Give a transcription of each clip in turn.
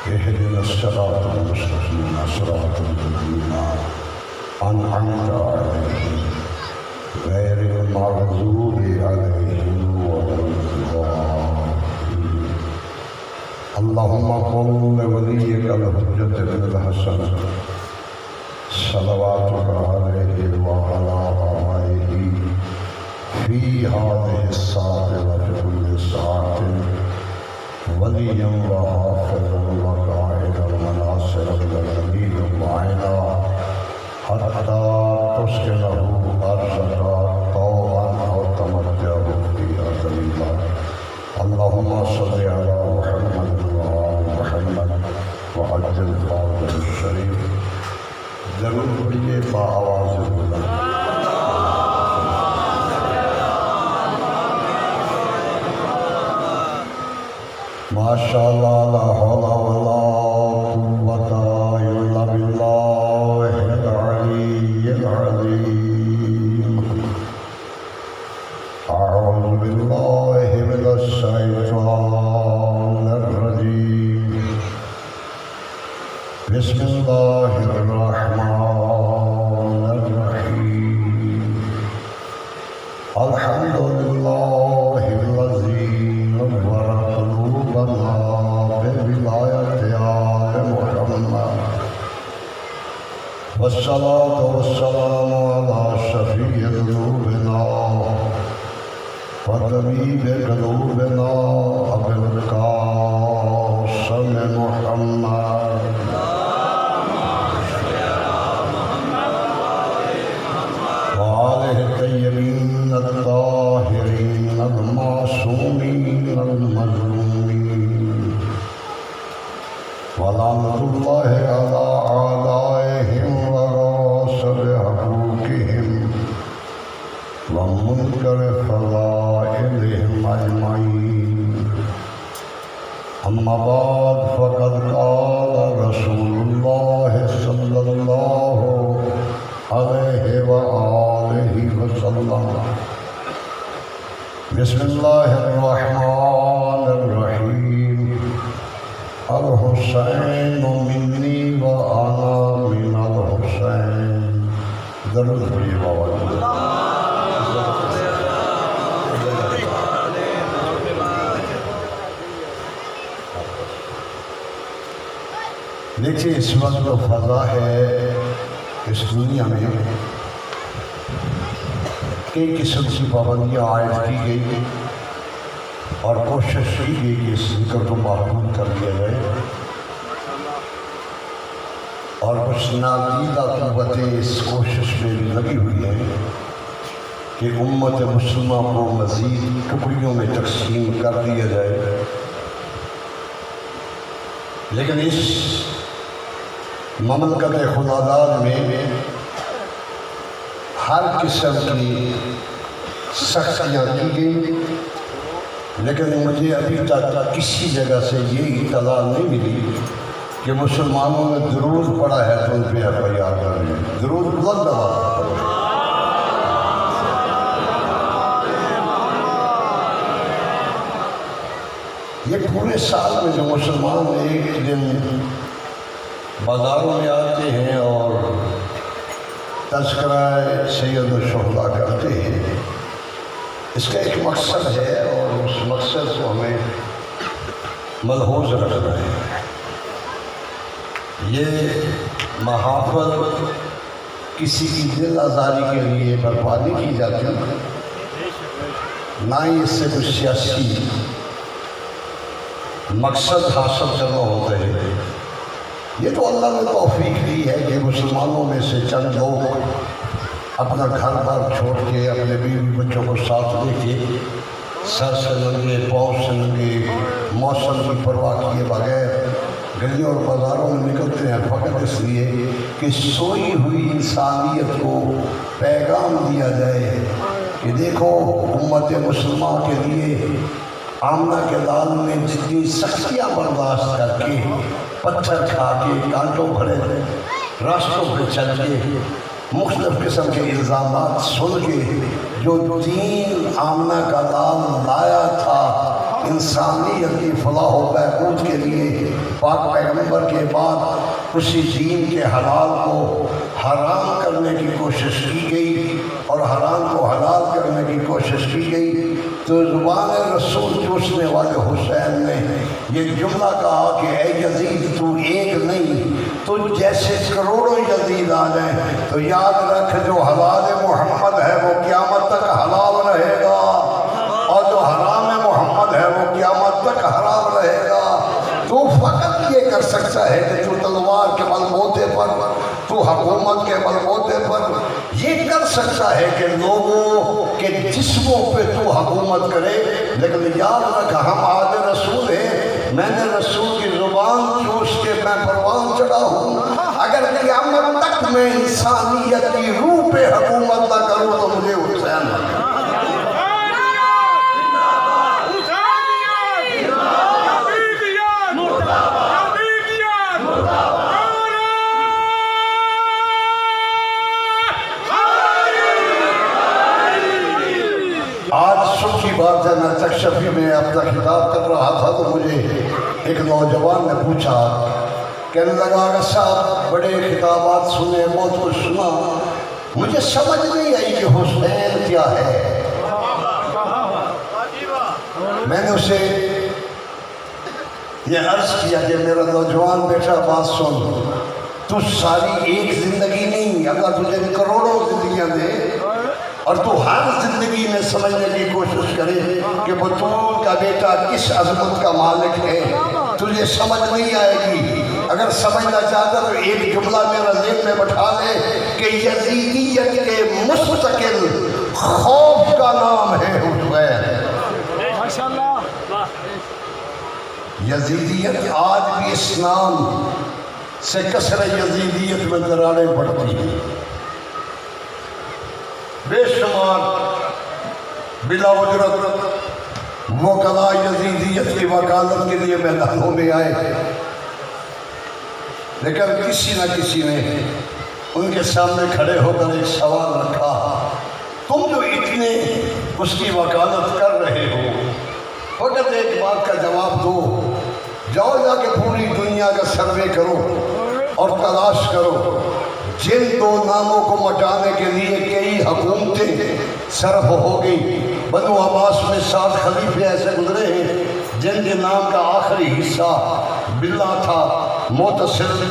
اهدنا الصراط المستقيم صراط الذين أنعمت عليهم غير المغضوب عليهم ولا الضالين. اللهم قل لوليك الحجة بن الحسن صلواتك عليه وعلى آله في هذه الساعة وفي كل ساعة وليا وحافظا وقائدا وناصرا ودليلا معينا حتى تسكنه أرضك طوعا أو تمتعه فيها ذليلا. اللهم صل على محمد وآل محمد وعجل فرجه الشريف. ضرور پڑھیے بآواز بلند. ماشاء اللہ لا حول ولا قوة إلا بالله العلي العظيم. أعوذ بالله من الشيطان الرجيم. بسم الله الرحمن الرحيم. الحمد لله الذي نور قلوبنا بولاية آل محمد والصلاة والسلام على شفيع ذنوبنا وطبيب قلوبنا أبي القاسم محمد وآله الطيبين الطاهرين المعصومين المظلومين. ولعنة الله على أعدائهم وغاصب حقوقهم ومنكر فضائلهم أجمعين. أما بعد فقد قال رسول الله صلى الله عليه وآله وسلم. بسم الله الرحمن الرحيم. الحسين مني وأنا من الحسين. درود پڑھیے بابا جی. دیکھیے اس وقت جو فضا ہے اس دنیا میں کئی قسم کی پابندیاں عائد کی گئی اور کوشش کی گئی کہ اس ذکر کو محفوظ کر دیا جائے اور کچھ ناقیدہ قوتیں اس کوشش میں بھی لگی ہوئی ہیں کہ امت مسلمہ کو مزید ٹکڑیوں میں تقسیم کر دیا جائے. لیکن اس مملکت خداداد میں ہر قسم کی سختیاں کی گئی، لیکن مجھے ابھی تک کسی جگہ سے یہ اطلاع نہیں ملی کہ مسلمانوں نے درود پڑھا ہے تو ان پہ FIR کر لی. درود بلند آواز پڑھو. یہ پورے سال میں جو مسلمان ایک دن بازاروں میں آتے ہیں اور تذکرہ سید الشہداء کرتے ہیں، اس کا ایک مقصد ہے اور اس مقصد کو ہمیں ملحوظ رکھنا ہے. یہ محافل کسی کی دل آزاری کے لیے برپا نہیں کی جاتی، نہ ہی اس سے کچھ سیاسی مقصد حاصل کرنا ہوتا ہے. یہ تو اللہ نے توفیق دی ہے کہ مسلمانوں میں سے چند لوگ اپنا گھر بار چھوڑ کے اپنے بیوی بچوں کو ساتھ لے کے سر سے ننگے پاؤں سے ننگے موسم کی پرواہ کیے بغیر گلیوں اور بازاروں میں نکلتے ہیں، فقط اس لیے کہ سوئی ہوئی انسانیت کو پیغام دیا جائے کہ دیکھو امت مسلمہ کے لیے آمنہ کے دال میں جتنی سختیاں برداشت کر کے پتھر کھا کے کانٹوں بھرے راستوں پہ چل کے مختلف قسم کے الزامات سن کے جو دین آمنہ کا دال لایا تھا انسانیت کی فلاح و بہبود کے لیے پاک پیغمبر کے بعد اسی دین کے حلال کو حرام کرنے کی کوشش کی گئی اور حرام کو حلال کرنے کی کوشش کی گئی، تو زبان رسول چوسنے والے حسین نے یہ جملہ کہا کہ اے یزید تو ایک نہیں، تو جیسے کروڑوں یزید آ جائیں تو یاد رکھ جو حلال محمد ہے وہ قیامت تک حلال رہے گا، اور جو حرام محمد ہے وہ قیامت تک حرام رہے گا۔ تو فقط یہ کر سکتا ہے کہ جو تلوار کے بل بوتے پر، تو حکومت کے بل بوتے پر یہ کر سکتا ہے کہ لوگوں کے جسموں پہ تو حکومت کرے، لیکن یاد رکھ ہم آج رسول ہیں، میں نے رسول کی زبان چوس کے میں پروان چڑھا ہوں، اگر قیامت تک میں انسانیت کی روح پہ حکومت نہ کروں تو مجھے حسین لگے۔ آج صبح کی بات ہے، میں تکشفی میں اپنا خطاب کر رہا تھا تو مجھے ایک نوجوان نے پوچھا، کہنے لگا کہ صاحب بڑے خطابات سنے، بہت کچھ سنا، مجھے سمجھ نہیں آئی کہ حسین کیا ہے۔ میں نے اسے یہ عرض کیا کہ میرا نوجوان بیٹا بات سن، تو ساری ایک زندگی نہیں، اللہ تجھے کروڑوں زندگیاں دے اور تو ہر زندگی میں سمجھنے کی کوشش کرے کہ بطول کا بیٹا کس عظمت کا مالک ہے، تجھے سمجھ نہیں آئے گی۔ اگر سمجھنا چاہتا تو ایک جملہ میرا ذہن میں بٹھا لے کہ یزیدیت کے مستقل خوف کا نام ہے حسین۔ یزیدیت آج بھی اس نام سے کثر یزیدیت میں دراریں پڑتی ہیں، بے شمار بلا اجرت وکلاء یزیدیت کی وکالت کے لیے میدانوں میں آئے، لیکن کسی نہ کسی نے ان کے سامنے کھڑے ہو کر ایک سوال رکھا، تم جو اتنے اس کی وکالت کر رہے ہو، فقط ایک بات کا جواب دو، جاؤ جا کے پوری دنیا کا سروے کرو اور تلاش کرو، جن دو ناموں کو مٹانے کے لیے کئی حکومتیں صرف ہو گئی، بنو عباس میں 7 خلیفے ایسے گزرے ہیں جن کے نام کا آخری حصہ باللہ تھا، معتصم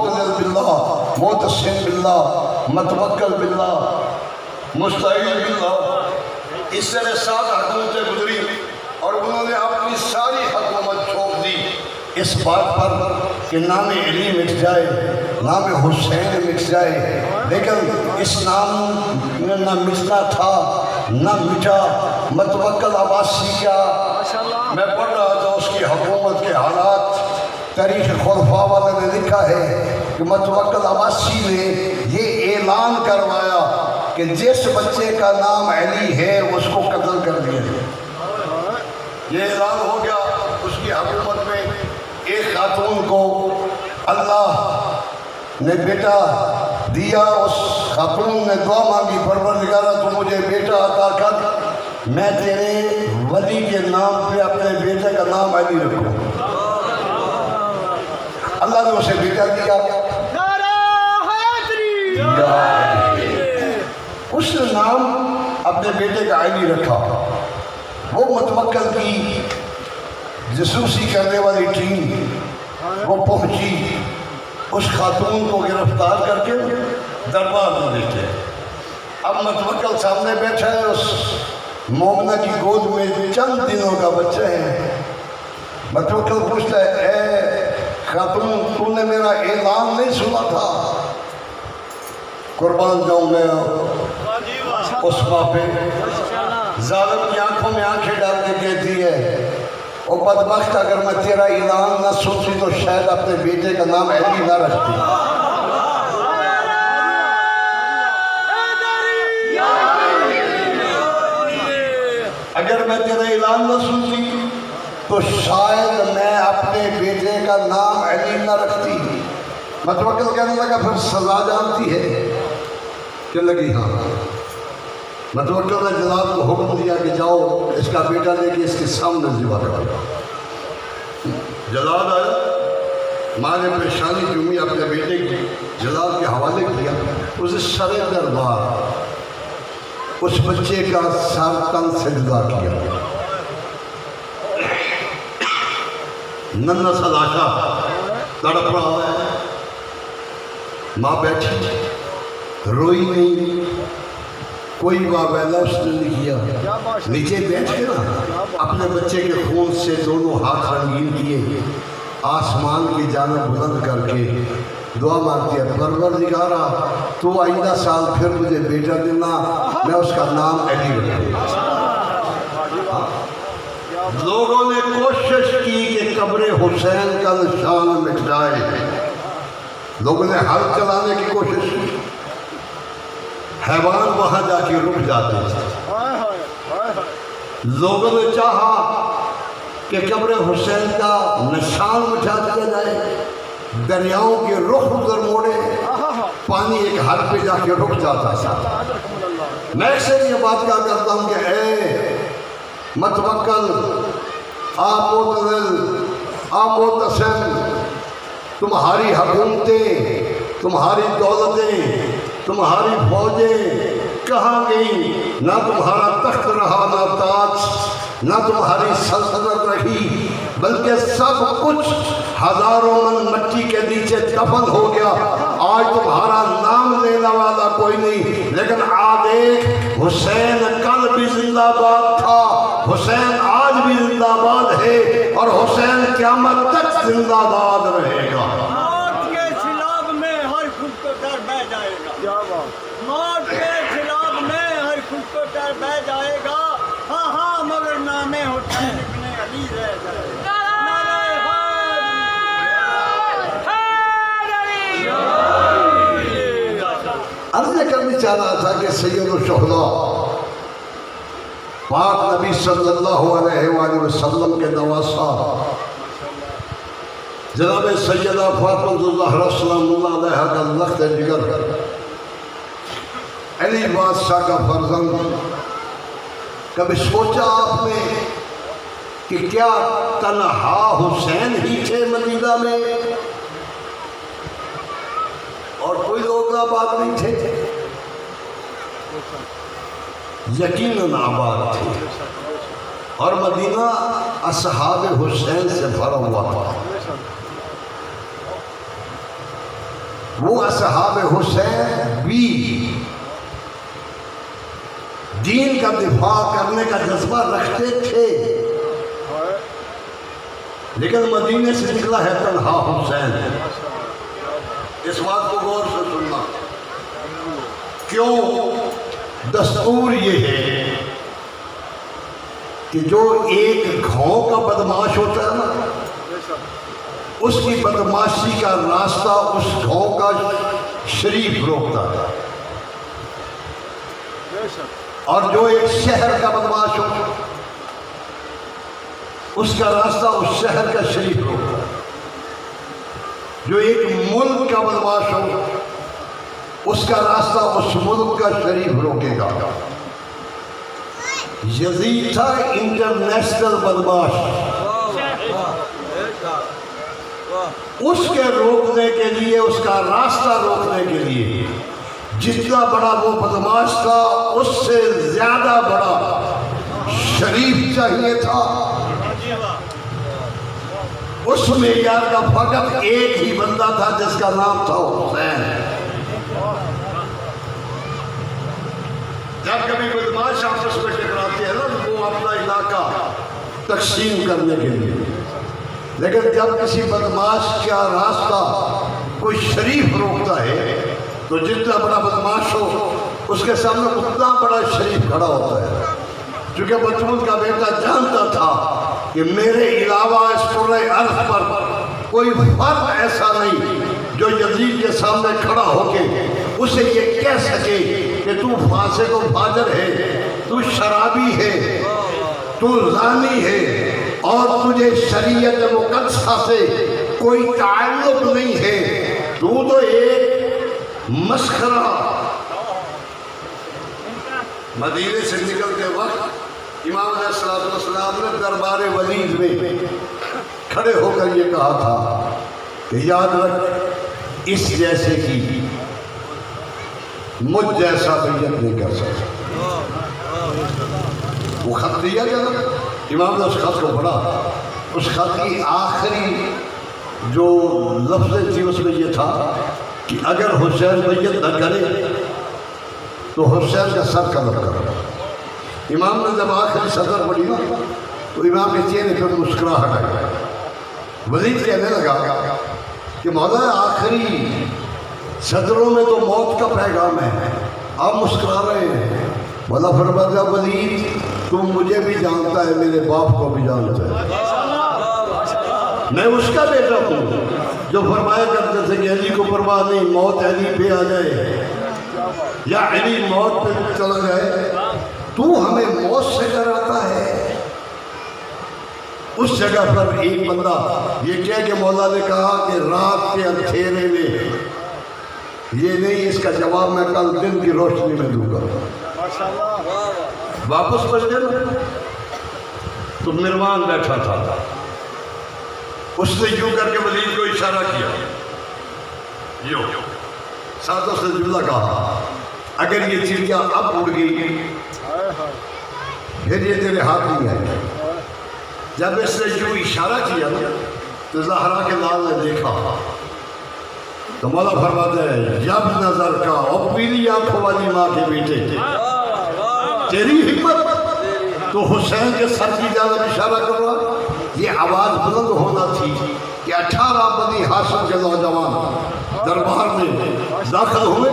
باللہ، معتصم باللہ، متوکل باللہ، مستعین باللہ، اس طرح 7 حکومتیں گزری اور انہوں نے اپنی ساری حکومت چھوڑ دی اس بات پر کہ نام علی مٹ جائے، نام حسین مٹ جائے، لیکن اس نام میں نہ مٹنا تھا نہ مٹا۔ متوکل عباسی کا میں پڑھ رہا تھا اس کی حکومت کے حالات، تاریخ خلفاء والے نے لکھا ہے کہ متوکل عباسی نے یہ اعلان کروایا کہ جس بچے کا نام علی ہے اس کو قتل کر دیا جائے۔ یہ اعلان ہو گیا اس کی حکومت میں۔ ایک خاتون کو اللہ نے بیٹا دیا، اس خاتون نے دعا مانگی، پروردگارا تو مجھے بیٹا عطا کر، میں تیرے ولی کے نام پہ اپنے بیٹے کا نام علی رکھوں۔ اللہ نے اسے بیٹا دیا، اس نے نام اپنے بیٹے کا علی رکھا۔ وہ متوکل کی جاسوسی کرنے والی ٹیم وہ پہنچی، اس خاتون کو گرفتار کر کے دربار میں بیٹھے۔ اب متوکل سامنے بیٹھا ہے، اس مومنہ کی گود میں چند دنوں کا بچہ ہے۔ متوکل پوچھتا ہے، اے خاتون تو نے میرا اعلان نہیں سنا تھا؟ قربان جاؤں میں اس ماں پہ۔ ظالم کی آنکھوں میں آنکھیں ڈال کے کہتی ہے، او بدبخت اگر میں تیرا اعلان نہ سنتی تو شاید اپنے بیٹے کا نام علی نہ رکھتی۔ اگر میں تیرا اعلان نہ سنتی تو شاید میں اپنے بیٹے کا نام علی نہ رکھتی۔ متوکل کہنے لگا پھر سزا جانتی ہے کہ لگی؟ ہاں متوکل نے جناب کو حکم دیا کہ جاؤ اس کا بیٹا لے کے اس کے سامنے ذبح کرو۔ جلال آیا، ماں نے پریشانی کی امی اپنے بیٹے کی جلال کے حوالے کیا، اسے سر دربار اس بچے کا سر تن سے جدا کیا، ننھا سا لاشا تڑپ رہا ہے، ماں بیٹھی روئی نہیں، کوئی واویلا اس نے نہیں کیا، نیچے بیٹھ کے نا اپنے بچے کے خون سے دونوں ہاتھ رنگین کیے، آسمان کی جانب بلند کر کے دعا مانگتی ہے، پروردگارا تو آئندہ سال پھر مجھے بیٹا دینا، میں اس کا نام علی رکھوں۔ لوگوں نے کوشش کی کہ قبر حسین کا نشان مٹ جائے، لوگوں نے ہل چلانے کی کوشش کی، حیوان وہاں جا کے رک جاتے تھے، لوگوں نے چاہا کہ قبر حسین کا نشان مٹا دیا جائے، دریاؤں کے رخ ادھر موڑے، پانی ایک حد پہ جا کے رک جاتا تھا۔ میں اکثر یہ بات کہا کرتا ہوں کہ اے متوکل، متصل، تمہاری حکومتیں، تمہاری دولتیں، تمہاری فوجیں کہاں گئیں؟ نہ تمہارا تخت رہا، نہ تاج، نہ تمہاری سلطنت رہی، بلکہ سب کچھ ہزاروں من مٹی کے نیچے دفن ہو گیا۔ آج تمہارا نام لینے والا کوئی نہیں، لیکن آج ایک حسین کل بھی زندہ باد تھا، حسین آج بھی زندہ باد ہے، اور حسین قیامت تک زندہ باد رہے گا۔ موت کے خلاف میں ہر خود کو ڈر بہ جائے گا، موت کے خلاف میں ہر خود کو ڈر بہ جائے گا، ہاں ہاں مگر نام حسین ابن علی رہ جائے گا۔ عرض کرنی چاہ رہا تھا کہ سید الشہداء پاک نبی صلی اللہ علیہ وآلہ وسلم کے نواسہ جناب سیدہ فاطمہ الزہرا سلام اللہ علیہ کا لخت جگر، علی بادشاہ کا فرزند، کبھی سوچا آپ نے کہ کیا تنہا حسین ہی تھے مدینہ میں اور کوئی لوگ آباد نہیں تھے؟ یقیناً آباد تھے، اور مدینہ اصحاب حسین سے بھرا ہوا تھا۔ وہ اصحاب حسین بھی دین کا دفاع کرنے کا جذبہ رکھتے تھے، لیکن مدینے سے نکلا ہے تنہا حسین۔ اس بات کو غور سے سننا، کیوں؟ دستور یہ ہے کہ جو ایک گھاؤں کا بدماش ہوتا ہے نا، اس کی بدماشی کا راستہ اس گھاؤں کا شریف روکتا ہے، اور جو ایک شہر کا بدماش ہو اس کا راستہ اس شہر کا شریف روکتا ہے، جو ایک ملک کا بدماش ہو اس کا راستہ اس ملک کا شریف روکے گا۔ یزید تھا انٹرنیشنل بدماش، اس کے روکنے کے لیے، اس کا راستہ روکنے کے لیے جتنا بڑا وہ بدماش تھا اس سے زیادہ بڑا شریف چاہیے تھا۔ اس معیار کا فقط ایک ہی بندہ تھا جس کا نام تھا حسین۔ جب کبھی بدماش آپس میں ٹکراتے ہیں نا، وہ اپنا علاقہ تقسیم کرنے کے لیے، لیکن جب کسی بدماش کا راستہ کوئی شریف روکتا ہے تو جتنا بڑا بدماش ہو اس کے سامنے اتنا بڑا شریف کھڑا ہوتا ہے، چونکہ بچپن کا بیٹا جانتا تھا کہ میرے علاوہ اس پورے ارض پر کوئی فرد ایسا نہیں جو یزید کے سامنے کھڑا ہو کے اسے یہ کہہ سکے کہ تو فاسق و فاجر ہے، تو شرابی ہے، تو زانی ہے، اور تجھے شریعت مقدسہ سے کوئی تعلق نہیں ہے، تو ایک مسخرہ، مدینے سے نکلتے وقت امام علیہ السلام نے دربار ولید میں کھڑے ہو کر یہ کہا تھا کہ یاد رکھ اس جیسے کی مجھ جیسا بیعت نہیں کر سکتا۔ وہ خط دیا گیا، امام نے اس خط کو پڑھا، اس خط کی آخری جو لفظ تھی اس میں یہ تھا کہ اگر حسین بیعت نہ کرے تو حسین کا سر قلم کرو۔ امام نے جب آخری صدر پڑھی نا تو امام کے چہرے پر مسکراہٹ آئی۔ ولید کہنے لگا کہ مولا آخری صدروں میں تو موت کا پیغام ہے، آپ مسکرا رہے ہیں۔ مولا فرمایا ولید تم مجھے بھی جانتا ہے، میرے باپ کو بھی جانتا ہے، میں اس کا بیٹا ہوں جو فرمایا کرتے تھے کہ علی کو پرواہ نہیں، موت علی پہ آ جائے یا علی موت پہ چلا جائے، تو ہمیں موت سے ڈراتا ہے۔ اس جگہ پر ایک بندہ یہ کہہ کہ مولا نے کہا کہ رات کے اندھیرے میں یہ نہیں، اس کا جواب میں کل دن کی روشنی میں دوں گا۔ واپس پلٹے نا تو مروان بیٹھا تھا، اس نے یوں کر کے ولید کو اشارہ کیا، یوں ساتھوں سے جملہ کہا اگر یہ چڑیا اب اڑ گئی پھر یہ تیرے ہاتھ نہیں آئے۔ جب اس نے یوں اشارہ کیا تو زہرا کے لال نے دیکھا تو مولا فرماتے ہیں جب نظر کا اور پیلی آنکھوں والی ماں کے بیٹے تیری حکمت تو حسین کے سر کی جانب اشارہ کر رہا۔ یہ آواز بلند ہونا تھی کہ 18 بنی ہاشم کے نوجوان دربار میں داخل ہوئے۔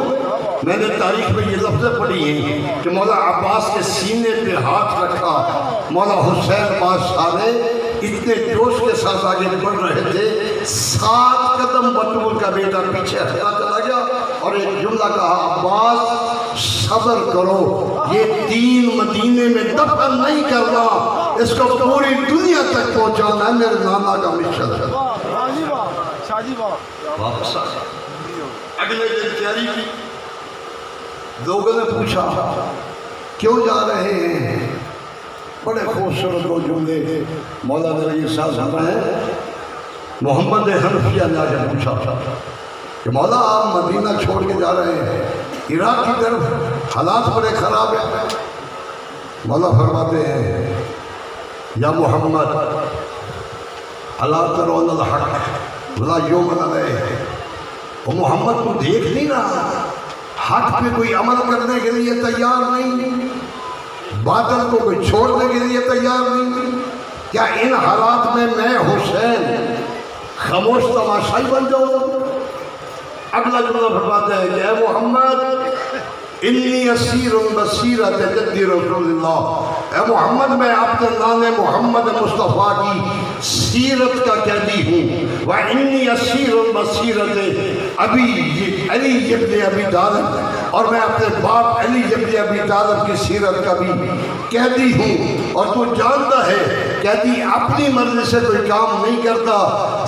میں نے تاریخ میں یہ لفظیں پڑھی ہیں کہ مولا عباس کے سینے پہ ہاتھ رکھا، مولا حسین بادشاہ نے اتنے جوش کے ساتھ آگے بڑھ رہے تھے، 7 قدم بطول کا بیٹا پیچھے ہٹا چلا گیا اور ایک جملہ کہا عباس صبر کرو، یہ 3 مدینے میں دفن نہیں کرنا، اس کو پوری دنیا تک پہنچانا ہے، میرے نانا کا مشن ہے۔ واپس اگلے دن تیاری کی، لوگوں نے پوچھا کیوں جا رہے ہیں؟ بڑے خوبصورت دو جملے مولانا یہ صاحب سنا ہے۔ محمد حنفیہ نے آگے پوچھا کہ مولا آپ مدینہ چھوڑ کے جا رہے ہیں، عراق کی طرف حالات بڑے خراب ہیں۔ مولا فرماتے ہیں یا محمد الا ترون الحق ولا یؤمن علیہ، وہ محمد تو دیکھ نہیں رہا حق پہ کوئی عمل کرنے کے لیے تیار نہیں، باطل کو کوئی چھوڑنے کے لیے تیار نہیں، کیا ان حالات میں حسین خاموش تماشائی بن جاؤں؟ اگلا جملہ فرماتے ہیں کہ اے محمد انی اسیر بصیرت جدی رسول اللہ، اے محمد میں اپنے نانے محمد مصطفیٰ کی سیرت کا قیدی ہوں، وَإِنِّي أَسِيرٌ بَصِيرَةِ ابی علی ابن ابی طالب، اور میں اپنے باپ علی ابن ابی طالب کی سیرت کا بھی قیدی ہوں۔ اور تو جانتا ہے قیدی اپنی مرضی سے کوئی کام نہیں کرتا،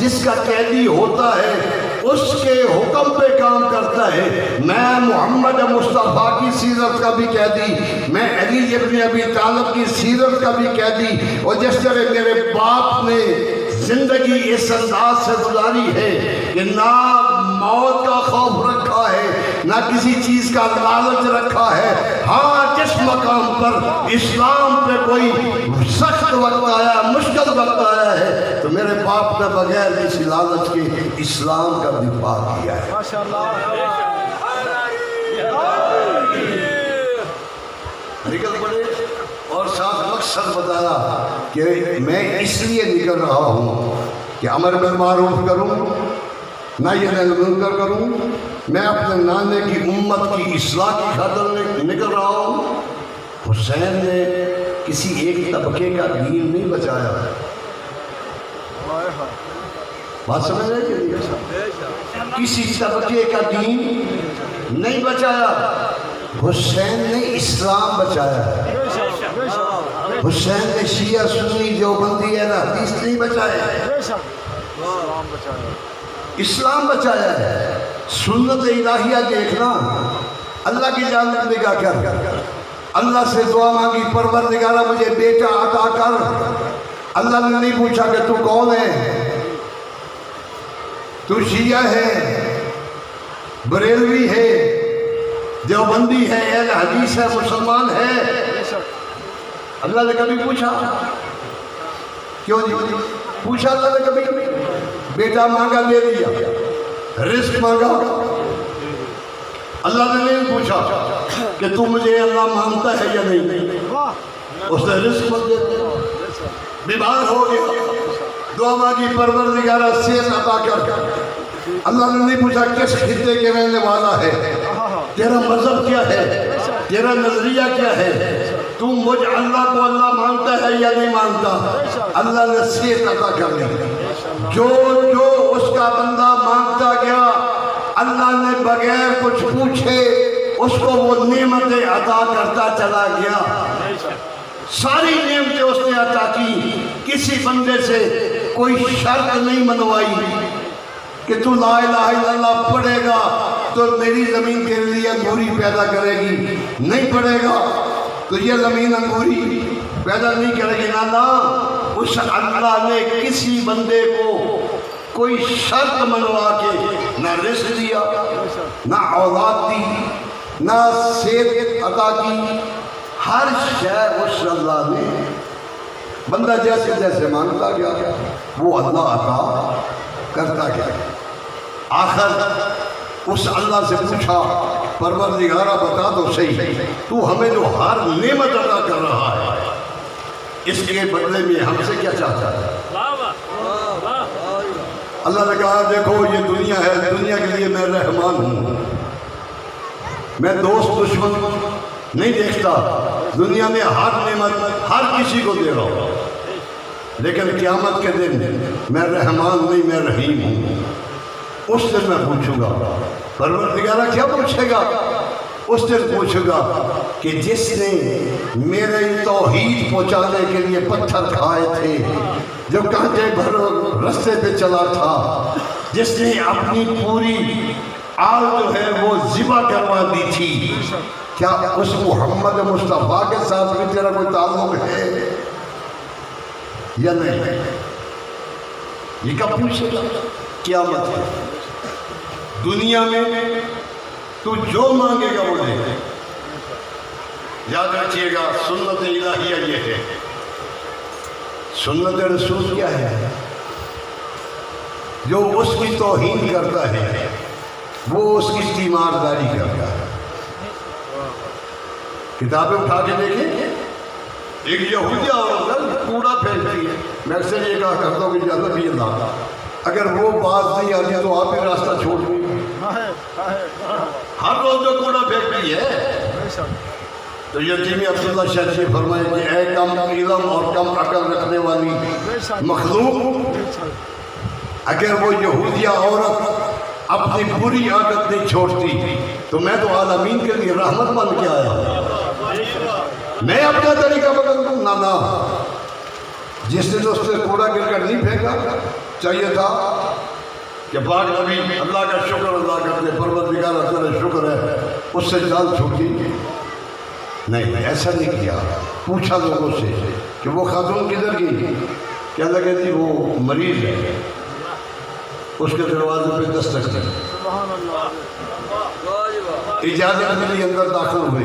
جس کا قیدی ہوتا ہے اس کے حکم پہ کام کرتا ہے۔ میں محمد مصطفیٰ کی سیرت کا بھی قیدی، میں علی ابن ابی طالب کی سیرت کا بھی قیدی، اور جس طرح میرے باپ نے زندگی اس انداز سے گزاری ہے کہ نہ موت کا خوف رکھا ہے، نہ کسی چیز کا لالچ رکھا ہے، ہاں جس مقام پر اسلام پہ کوئی سخت وقت آیا، مشکل وقت آیا ہے تو میرے باپ نے بغیر کسی لالچ کے اسلام کا دفاع کیا ہے۔ نکل پڑے اور ساتھ مقصد بتایا کہ میں اس لیے نکل رہا ہوں کہ امر بالمعروف کروں، نہی عن المنکر کروں، میں اپنے نانے کی امت کی اصلاح کی خاطر نکل رہا ہوں۔ حسین نے کسی ایک طبقے کا دین نہیں بچایا، بات سمجھ رہے کہ نہیں؟ کسی طبقے کا دین نہیں بچایا، حسین نے اسلام بچایا ہے۔ حسین نے شیعہ سنی دیوبندی اہل حدیث نہیں بچائے، اسلام بچایا ہے۔ سنت الہیہ دیکھنا، اللہ کی جانب نگاہ کر اللہ سے دعا مانگی پروردگارہ مجھے بیٹا عطا کر. اللہ نے نہیں پوچھا کہ تو کون ہے، تو شیعہ ہے، بریلوی ہے، دیوبندی ہے، اہل حدیث ہے، مسلمان ہے. اللہ نے کبھی پوچھا؟ کیوں نہیں پوچھا اللہ نے کبھی؟ بیٹا مانگا دے دیا، رزق مانگا. اللہ نے نہیں پوچھا کہ تو مجھے اللہ مانتا ہے یا نہیں، اس نے رزق مانگ دیا. بیمار ہو گیا، دعا مانگی پروردگارہ صحت عطا کر. اللہ نے نہیں پوچھا کس خطے کے رہنے والا ہے، تیرا مذہب کیا ہے، تیرا نظریہ کیا ہے، تو مجھ اللہ کو اللہ مانتا ہے یا نہیں مانتا. اللہ نے صحت عطا کر دی. جو جو اس کا بندہ مانگتا گیا اللہ نے بغیر کچھ پوچھے اس کو وہ نعمتیں عطا کرتا چلا گیا. ساری نعمتیں اس نے عطا کی. کسی بندے سے کوئی شرط نہیں منوائی کہ تو لا الہ الا اللہ پڑھے گا تو میری زمین کے لیے انگوری پیدا کرے گی، نہیں پڑھے گا تو یہ زمین انگوری پیدا نہیں کرے گی. نہ اس اللہ نے کسی بندے کو کوئی شرط منوا کے نہ رزق دیا، نہ اولاد دی، نہ صحت عطا کی. ہر شے اس اللہ نے بندہ جیسے جیسے مانگتا گیا وہ اللہ عطا کرتا گیا. آخر اس اللہ سے پوچھا پروردگارہ بتا دو صحیح تو ہمیں جو ہر نعمت عطا کر رہا ہے اس کے بدلے میں ہم سے کیا چاہتا ہے؟ اللہ نے کہا دیکھو یہ دنیا ہے، دنیا کے لیے میں رحمان ہوں، میں دوست دشمن نہیں دیکھتا. دنیا میں ہر نعمت ہر کسی کو دے رہا ہوں، لیکن قیامت کے دن میں رحمان نہیں میں رحیم ہوں. اس دن میں پوچھوں گا پروردگارہ کیا پوچھے گا؟ اس دن پوچھے گا کہ جس نے میرے توحید پہنچانے کے لیے پتھر کھائے تھے، جو کانٹے بھرو رستے پہ چلا تھا، جس نے اپنی پوری آل جو ہے وہ ذبح کروا دی تھی، کیا اس محمد مصطفیٰ کے ساتھ بھی تیرا کوئی تعلق ہے یا نہیں؟ یہ کب پوچھے گا؟ قیامت ہے. دنیا میں تو جو مانگے گا وہ دے گا. یاد رکھیے گا سنت الہیہ یہ ہے. سنت رسول کیا ہے؟ جو اس کی توہین کرتا ہے وہ اس کی تیمارداری کرتا ہے. کتابیں اٹھا کے دیکھیں، ایک یہودیہ عورت کوڑا پھینکتی ہے. میں اکثر یہ کہا کرتا ہوں کہ اجازت بھی اللہ اگر وہ بات نہیں آتی تو آپ ہی راستہ چھوڑ دیں. ہر روز جو کوڑا پھینکتی ہے تو یتیم عبداللہ شاہ جی فرمائے کہ اے کم علم اور کم عقل رکھنے والی مخلوق، اگر وہ یہودیہ عورت اپنی بری عادت نہیں چھوڑتی تو میں تو عالمین کے لیے رحمت بن کے آیا. میں اپنا طریقہ بدل دوں؟ نہ. جس نے اس سے کوڑا گر کر نہیں پھینکا، چاہیے تھا کہ پاک نبی اللہ کا شکر ادا کرتے پروردگار تیرا شکر ہے اس سے جان چھوٹی. نہیں، ایسا نہیں کیا. پوچھا لوگوں سے کہ وہ خاتون کدھر گئی، کیا لگے تھی وہ مریض ہے، اس کے دروازے پہ دستک دی. اجازت ملی، اندر داخل ہوئے.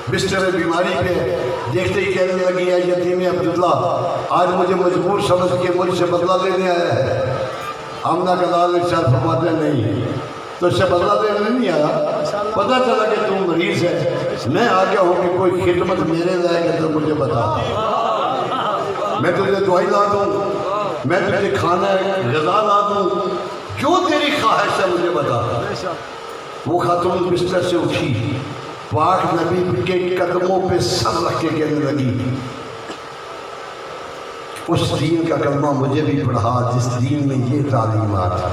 بستر بیماری پہ دیکھتے ہی کہنے لگی ہے یتیم عبداللہ آج مجھے مجبور سمجھ کے مجھ سے بدلہ لینے آیا ہے. آمنہ کا لال ارشاد فرماتے نہیں تو اس سے بدلہ لینے نہیں آیا، پتہ چلا کہ تم مریض ہے، میں آ گیا ہوں کہ کوئی خدمت میرے لائے گا تو مجھے بتا، میں تجھے دوائی لا دوں، میں تجھے کھانا غذا لا دوں، جو تیری خواہش ہے مجھے بتا. وہ خاتون بستر سے اٹھی، پاک نبی کے قدموں پہ سر رکھ کے کہنے لگی اس دین کا کلمہ مجھے بھی پڑھا جس دین میں یہ تعلیمات ہے.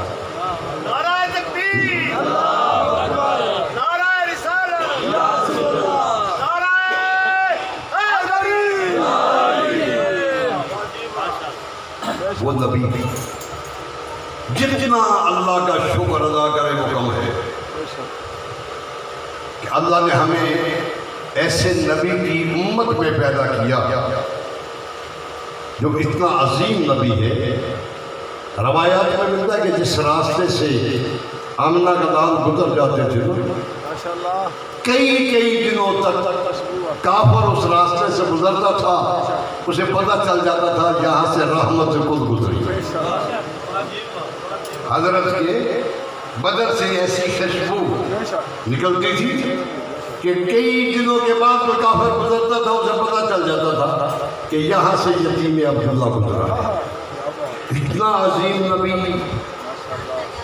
نعرہ تکبیر، نعرہ رسالت، نعرہ حیدری. وہ نبی جتنا اللہ کا شکر ادا کرے وہ کم ہے کہ اللہ نے ہمیں ایسے نبی کی امت میں پیدا کیا جو اتنا عظیم نبی ہے۔ روایات میں ملتا ہے کہ جس راستے سے آمنہ کا لال گزر جاتے تھے کئی دنوں تک کافر اس راستے سے گزرتا تھا، اسے پتہ چل جاتا تھا یہاں سے رحمت کل گزری۔ حضرت کے بدن سے ایسی خوشبو نکلتی تھی کہ کئی دنوں کے بعد کوئی کافر گزرتا تھا، اسے پتہ چل جاتا تھا کہ یہاں سے یتیم عبداللہ گزرا۔ اتنا عظیم نبی،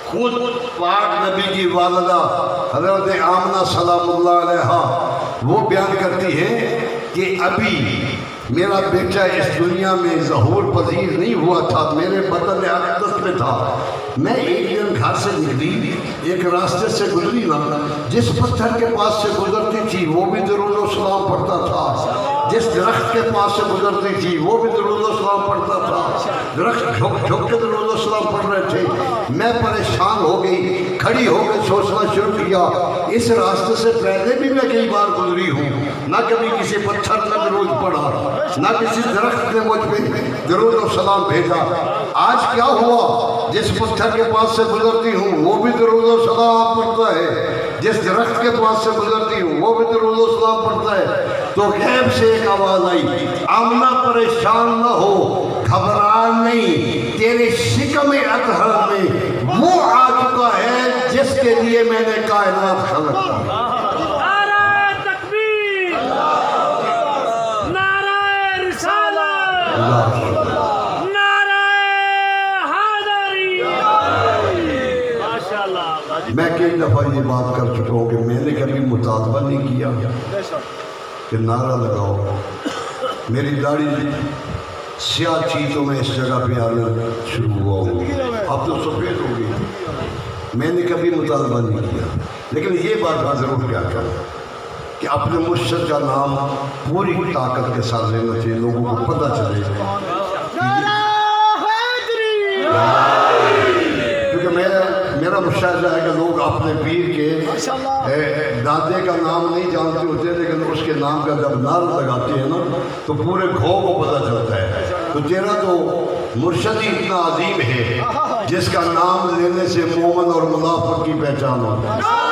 خود پاک نبی کی والدہ حضرت آمنہ سلام اللہ علیہا وہ بیان کرتی ہے کہ ابھی میرا بیٹا اس دنیا میں ظہور پذیر نہیں ہوا تھا، میرے بدن اقدس میں تھا۔ میں ایک دن گھر سے نکلی، ایک راستے سے گزری نا، جس پتھر کے پاس سے گزرتی تھی وہ بھی درود و سلام پڑھتا تھا، جس درخت کے پاس سے گزرتی تھی وہ بھی درود و سلام پڑھتا تھا، درخت جھک کے درود و سلام پڑھ رہے تھے۔ میں پریشان ہو گئی، کھڑی ہو کے سوچنا شروع کیا، اس راستے سے پہلے بھی میں کئی بار گزری ہوں، نہ کبھی کسی پتھر نے درود پڑھا، نہ کسی درخت نے مجھ پہ درود و سلام بھیجا۔ آج کیا ہوا؟ جس پتھر کے پاس سے گزرتی ہوں وہ بھی درود و سلام پڑھتا ہے، جس درخت کے پاس سے گزرتی ہوں وہ بھی درود و سلام پڑھتا ہے۔ تو غیب سے ایک آواز آئی، آمنہ پریشان نہ ہو، گھبرا نہیں، تیرے شکم اطہر میں وہ آ چکا ہے جس کے لیے میں نے کائنات خلق کی۔ میں کئی دفعہ یہ بات کر چکا ہوں کہ میں نے کبھی مطالبہ نہیں کیا کہ نعرہ لگاؤ، میری داڑھی سیاہ تھی تو میں اس جگہ پہ آنا شروع ہوا ہوں، اب تو سفید ہو گئی۔ میں نے کبھی مطالبہ نہیں کیا، لیکن یہ بات میں ضرور کیا کروں کہ اپنے مرشد کا نام پوری طاقت کے ساتھ لینا چاہیے، لوگوں کو پتہ چلے۔ کیونکہ میرا مشاہدہ ہے کہ لوگ اپنے پیر کے دادے کا نام نہیں جانتے ہوتے، لیکن اس کے نام کا جب نعرہ لگاتے ہیں نا تو پورے گھو کو پتہ چلتا ہے۔ تو تیرا تو مرشد ہی اتنا عظیم ہے جس کا نام لینے سے مومن اور منافق کی پہچان ہوتی ہے۔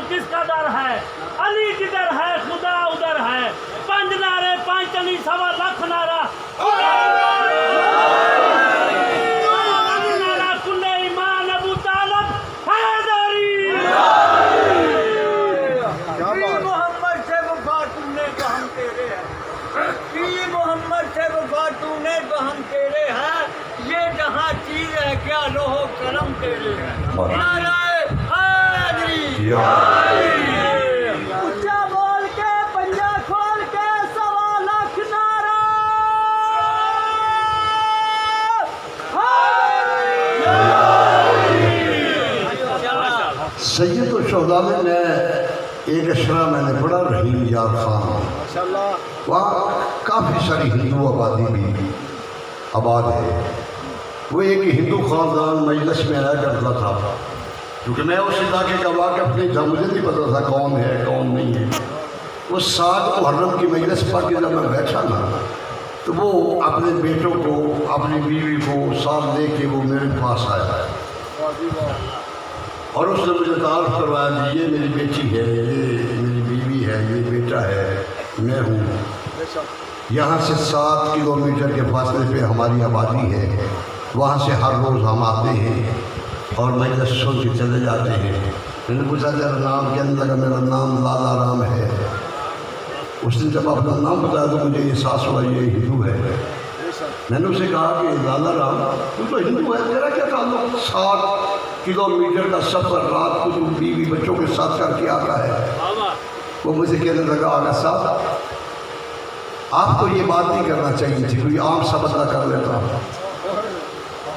کس کا در ہے؟ علی کدھر ہے؟ خدا ادھر ہے۔ 5 نعرے 5 تنی 1.25 لاکھ نعرہ کل ایمان ابو طالب حیدری۔ محمد سے وفا تو نے تو ہم تیرے ہیں، محمد سے وفا تو نے تو ہم تیرے ہیں، یہ جہاں چیز ہے کیا لوہ کرم تیرے ہیں۔ نعرہ حیدری، اچھا بول کے پنجہ کھول کے 1.25 لاکھ نعرہ سید الشہداء میں ایک اشرا میں نے پڑھا، رحیم یار خان، وہاں کافی ساری ہندو آبادی بھی آباد ہے۔ وہ ایک ہندو خاندان مجلس میں آیا کرتا تھا، کیونکہ میں اس علاقے کا واقف نہیں تھا، مجھے نہیں پتا تھا کون ہے کون نہیں ہے۔ وہ 7 محرم کی مجلس پر کے جب میں بیٹھا نا تو وہ اپنے بیٹوں کو اپنی بیوی کو ساتھ لے کے وہ میرے پاس آیا اور اس نے مجھے تعارف کروایا کہ یہ میری بیٹی ہے، یہ میری بیوی ہے، یہ بیٹا ہے، میں ہوں۔ یہاں سے 7 کلومیٹر کے فاصلے پہ ہماری آبادی ہے، وہاں سے ہر روز ہم آتے ہیں اور مجلس سن کے چلے جاتے ہیں۔ میں نے پوچھا تیرا نام کہنے لگا میرا نام لالا رام ہے۔ اس نے جب اپنا نام بتایا تو مجھے احساس ہوا یہ ہندو ہے۔ میں نے اسے کہا کہ لالا رام تو ہندو ہے، تیرا کیا تعلق 7 کلومیٹر کا سفر رات کو تم بیوی بچوں کے ساتھ کر کے آتا ہے؟ وہ مجھے کہنے لگا آغا صاحب آپ کو یہ بات نہیں کرنا چاہیے تھی، کوئی عام سا بندہ کر لیتا۔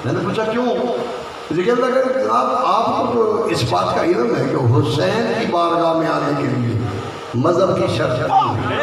میں نے پوچھا کیوں؟ مجھے کہنے لگا کہ جناب آپ کو تو اس بات کا علم ہے کہ حسین کی بارگاہ میں آنے کے لیے مذہب کی شرط نہیں ہے۔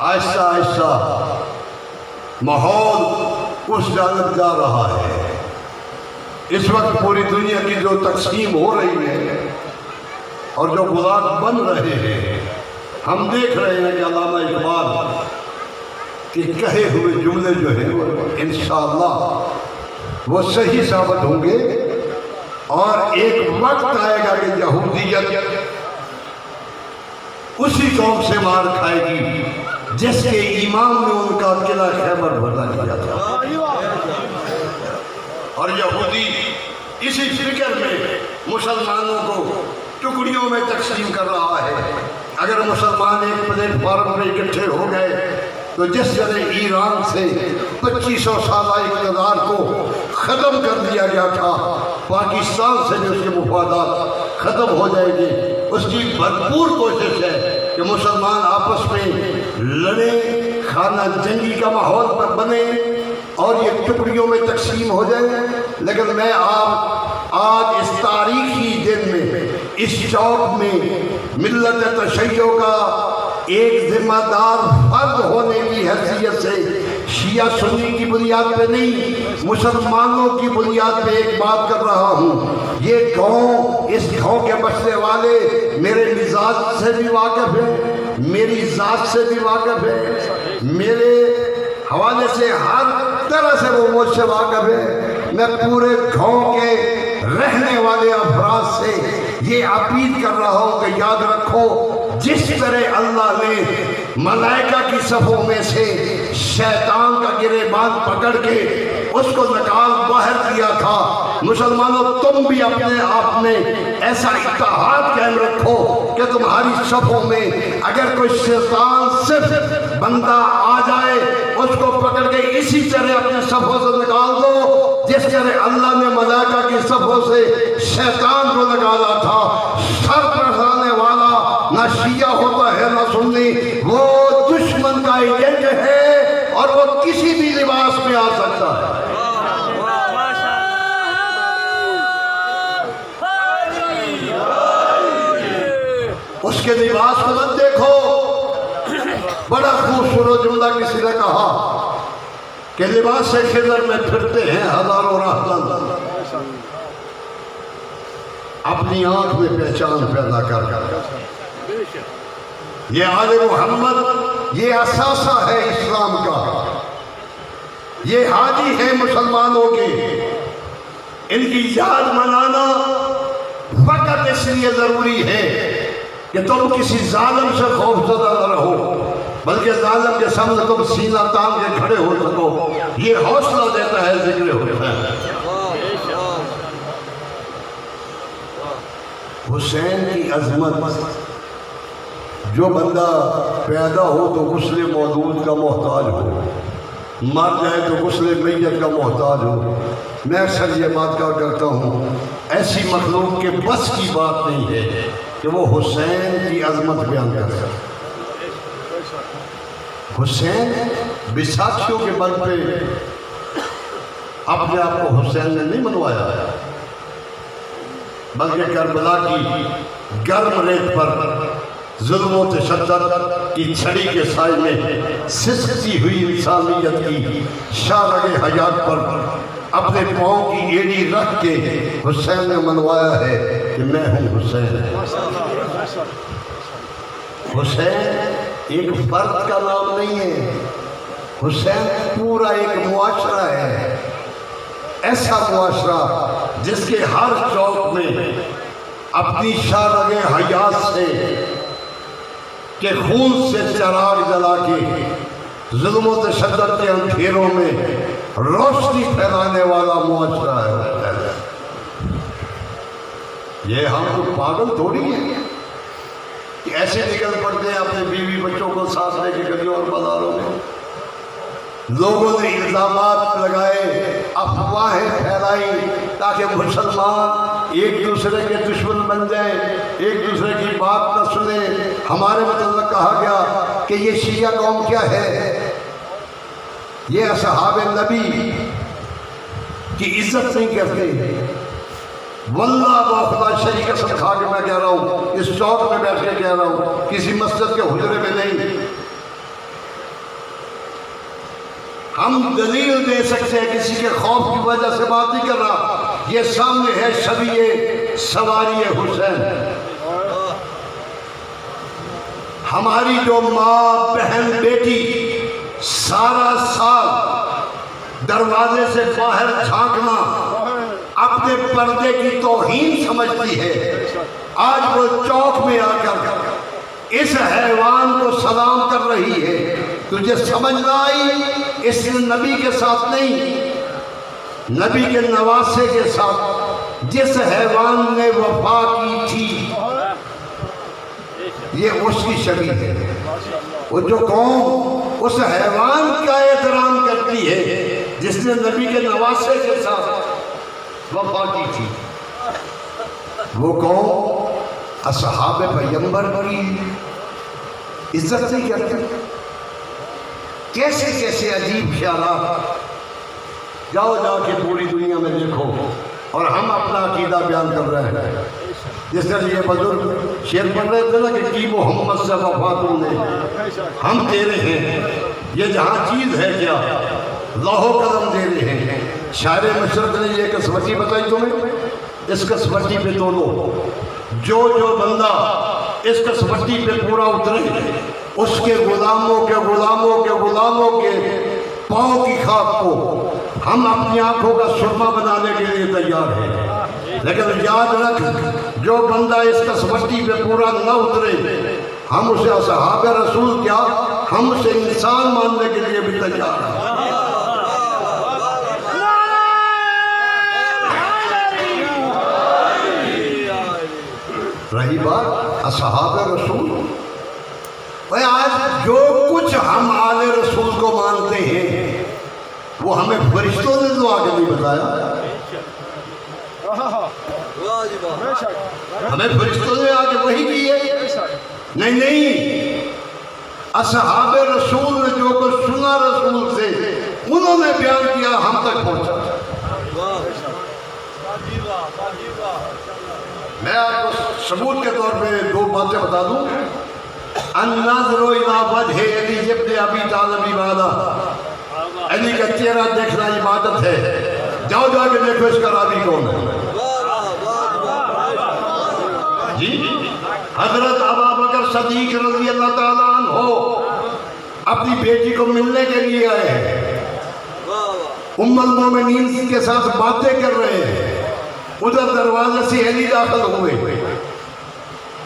آہستہ آہستہ ماحول اس جانب جا رہا ہے۔ اس وقت پوری دنیا کی جو تقسیم ہو رہی ہے اور جو بلاک بن رہے ہیں، ہم دیکھ رہے ہیں کہ علامہ اقبال کے کہے ہوئے جملے جو ہیں وہ انشاءاللہ وہ صحیح ثابت ہوں گے، اور ایک وقت آئے گا کہ یہودیت اسی قوم سے مار کھائے گی جس کے امام نے ان کا قلعہ خیبر بنا دیا تھا، اور یہودی اسی فکر میں مسلمانوں کو ٹکڑیوں میں تقسیم کر رہا ہے۔ اگر مسلمان ایک پلیٹ فارم میں اکٹھے ہو گئے تو جس طرح ایران سے 2500 سالہ اقتدار کو ختم کر دیا گیا تھا، پاکستان سے بھی اس کے مفادات ختم ہو جائیں گے۔ اس کی بھرپور کوشش ہے کہ مسلمان آپس میں لڑیں، خانہ جنگی کا ماحول پر بنے اور یہ ٹکڑیوں میں تقسیم ہو جائے۔ لیکن میں آج اس تاریخی دن میں اس چوک میں ملت تشیع کا ایک ذمہ دار فرد ہونے کی حیثیت سے شیعہ سنی کی بنیاد پہ نہیں، مسلمانوں کی بنیاد پہ ایک بات کر رہا ہوں۔ یہ گاؤں، اس گاؤں کے بسنے والے میرے مزاج سے بھی واقف ہیں، میری ذات سے بھی واقف ہیں، میرے حوالے سے ہر طرح سے وہ مجھ سے واقف ہے۔ میں پورے گاؤں کے رہنے والے افراد سے یہ اپیل کر رہا ہوں کہ یاد رکھو، جس طرح اللہ نے ملائکہ کی صفوں میں سے شیطان کا گریبان پکڑ کے اس کو نکال باہر کیا تھا، مسلمانوں تم بھی اپنے آپ میں ایسا اتحاد قائم رکھو کہ تمہاری صفوں میں اگر کوئی شیطان صرف بندہ آ جائے اس کو پکڑ کے اسی طرح اپنے صفوں سے نکال دو جس طرح اللہ نے ملائکہ کی صفوں سے شیطان کو نکالا تھا۔ سر پر کھانے والا نہ شیعہ ہوتا ہے نہ سنی، وہ دشمن کا ایجنٹ ہے اور وہ کسی بھی لباس میں آ سکتا ہے۔ اس کے لباس کو مت دیکھو۔ بڑا خوبصورت جملہ کسی نے کہا کہ لباس سے خضر میں پھرتے ہیں ہزاروں راہزن، اپنی آنکھ میں پہچان پیدا کر۔ یہ آل محمد یہ اثاثہ ہے اسلام کا، یہ حاجی ہے مسلمانوں کے۔ ان کی یاد منانا فقط اس لیے ضروری ہے کہ تم کسی ظالم سے خوف زدہ نہ رہو، بلکہ ظالم کے سامنے تم سینہ تان کے کھڑے ہو سکو۔ یہ حوصلہ دیتا ہے ذکر حسین۔ حسین کی عظمت، جو بندہ پیدا ہو تو غسل مولود کا محتاج ہو، مر جائے تو غسل میت کا محتاج ہو۔ میں اکثر یہ بات کرتا ہوں، ایسی مخلوق کے بس کی بات نہیں ہے کہ وہ حسین کی عظمت بیان کر سکے۔ حسین بیساکھیوں کے بل پہ اپنے آپ کو حسین نے نہیں منوایا، بلکہ کربلا کی گرم ریت پر ظلم و تشدد کی چھڑی کے سائے میں سسکتی ہوئی انسانیت کی شارگ حیات پر اپنے پاؤں کی ایڑی رکھ کے حسین نے منوایا ہے کہ میں ہوں حسین۔ حسین ایک فرد کا نام نہیں ہے، حسین پورا ایک معاشرہ ہے، ایسا معاشرہ جس کے ہر چوک میں اپنی شارگ حیات سے کہ خون سے چراغ جلا کے ظلم و تشدد کے اندھیروں میں روشنی پھیلانے والا معاشرہ ہے۔ یہ ہم تو پاگل تھوڑی ہیں کہ ایسے نکل پڑتے ہیں اپنے بیوی بچوں کو ساتھ لے کے گلیوں اور بازاروں میں۔ لوگوں نے الزامات لگائے، افواہیں پھیلائی تاکہ مسلمان ایک دوسرے کے دشمن بن جائیں، ایک دوسرے کی بات نہ سنیں۔ ہمارے متعلق کہا گیا کہ یہ شیعہ قوم کیا ہے، یہ اصحاب نبی کی عزت نہیں کرتے۔ واللہ با خدا شریک قسم کھا کے میں کہہ رہا ہوں، اس چوک میں بیٹھ کے کہہ رہا ہوں، کسی مسجد کے حجرے میں نہیں، ہم دلیل دے سکتے ہیں، کسی کے خوف کی وجہ سے بات نہیں کر رہا، یہ سامنے ہے شبیہ سواری حسین۔ ہماری جو ماں بہن بیٹی سارا سال دروازے سے باہر جھانکنا اپنے پردے کی توہین سمجھتی ہے، آج وہ چوک میں آ کر اس حیوان کو سلام کر رہی ہے۔ تجھے سمجھ نہ آئی؟ اس نے نبی کے ساتھ نہیں، نبی کے نواسے کے ساتھ جس حیوان نے وفا کی تھی، یہ اس کی شبیہ ہے۔ وہ جو قوم اس حیوان کا احترام کرتی ہے جس نے نبی کے نواسے کے ساتھ وفا کی تھی، وہ قوم اصحاب پیغمبر کی عزت نہیں کرتی۔ کیسے کیسے عجیب خیالات، جاؤ جا کے پوری دنیا میں دیکھو، اور ہم اپنا عقیدہ بیان کر رہے ہیں۔ جس طرح یہ بزرگ شعر پڑھ رہے تھے نا کہ کی محمد سے وفا تم نے، ہم تیرے ہیں، یہ جہاں چیز ہے کیا لوح قلم دے رہے ہیں۔ شاعر مشرق نے یہ کسوٹی بتائی تمہیں، اس کسوٹی پہ تولو، جو بندہ اس کسوٹی پہ پورا اترے، اس کے غلاموں کے پاؤں کی خاک کو ہم اپنی آنکھوں کا سرما بنانے کے لیے تیار ہیں۔ لیکن یاد رکھ، جو بندہ اس کسوٹی پہ پورا نہ اترے، ہم اسے اصحاب رسول کیا، ہم اسے انسان ماننے کے لیے بھی تیار ہیں۔ رہی بات اصحاب رسول، آج جو کچھ ہم آل رسول کو مانتے ہیں وہ ہمیں فرشتوں نے تو آگے نہیں بتایا، ہمیں فرشتوں نے آگے وہی کی ہے۔ نہیں، اصحاب رسول نے جو کچھ سنا رسول سے انہوں نے بیان کیا، ہم تک پہنچا۔ میں آپ کو ثبوت کے طور پہ دو باتیں بتا دوں۔ النظر الی وجہ علی ابن ابی طالب عبادہ، علی کا چہرہ دیکھنا عبادت ہے۔ جاؤ جا کے دیکھو اس کا راوی کون ہے۔ جی حضرت ابوبکر صدیق رضی اللہ تعالیٰ عنہ اپنی بیٹی کو ملنے کے لیے آئے ہیں، ام المومنین کے ساتھ باتیں کر رہے ہیں، ادھر دروازے سے علی داخل ہوئے۔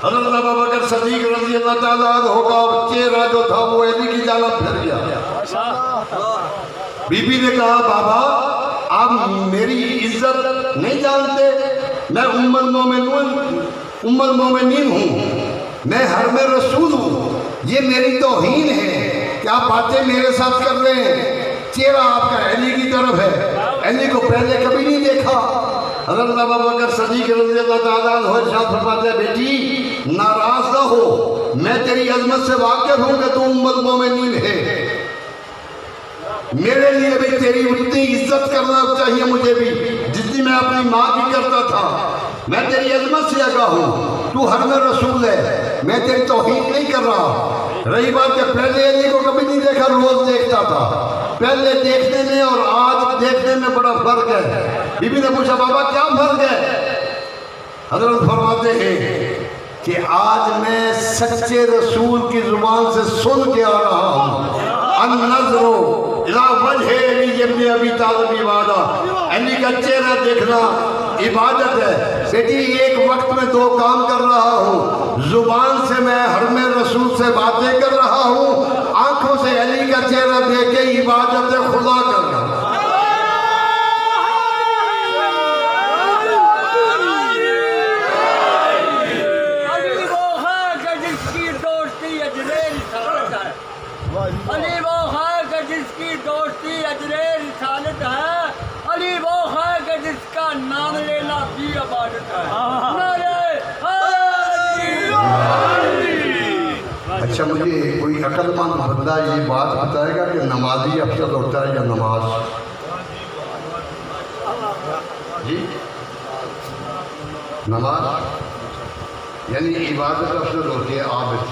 حضرت ابوبکر صدیق رضی اللہ تعالیٰ عنہ کا چہرہ جو تھا وہ علی کی جانب پھر گیا۔ بی بی نے کہا بابا آپ میری عزت نہیں جانتے، میں ام المومنین ہوں، میں حرم رسول ہوں، یہ میری توہین ہے کہ آپ باتیں میرے ساتھ کر رہے ہیں، چہرہ آپ کا علی کی طرف ہے، علی کو پہلے کبھی نہیں دیکھا۔ حضرت ابوبکر صدیق رضی اللہ تعالیٰ عنہ ارشاد فرماتے ہیں بیٹی ناراض نہ ہو، میں تیری عظمت سے واقف ہوں کہ تو ام المومنین ہے، میرے لیے بھی تیری اتنی عزت کرنا چاہیے مجھے بھی جتنی میں اپنی ماں کی کرتا تھا۔ میں تیری عظمت سے آگاہ ہوں، تو حرم رسول ہے، میں تیری توہین نہیں کر رہا۔ رہی بات کہ پہلے علی کو کبھی نہیں دیکھا، روز دیکھتا تھا، پہلے دیکھنے میں اور آج دیکھنے میں بڑا فرق ہے۔ بی بی نے پوچھا بابا کیا فرق ہے؟ حضرت فرماتے ہیں کہ آج میں سچے رسول کی زبان سے سن کے آ رہا ہوں، النظر الی وجہ علی ابن ابی طالب عبادہ، علی کا چہرہ دیکھنا عبادت ہے۔ بیٹی ایک وقت میں دو کام کر رہا ہوں، زبان سے میں حرم رسول سے باتیں کر رہا ہوں، آنکھوں سے علی کا چہرہ دیکھ کے عبادت خدا کر رہا ہوں۔ علی وہ ہے کہ جس کی دوستی اجر رسالت ہے، علی وہ ہے کہ جس کا نام لینا بھی عبادت ہے۔ اچھا مجھے کوئی عقل مند بندہ یہ بات بتائے گا کہ نمازی افضل ہوتا ہے یا نماز؟ جی نماز یعنی عبادت افضل ہوتی ہے عابد،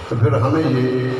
تو پھر ہمیں یہ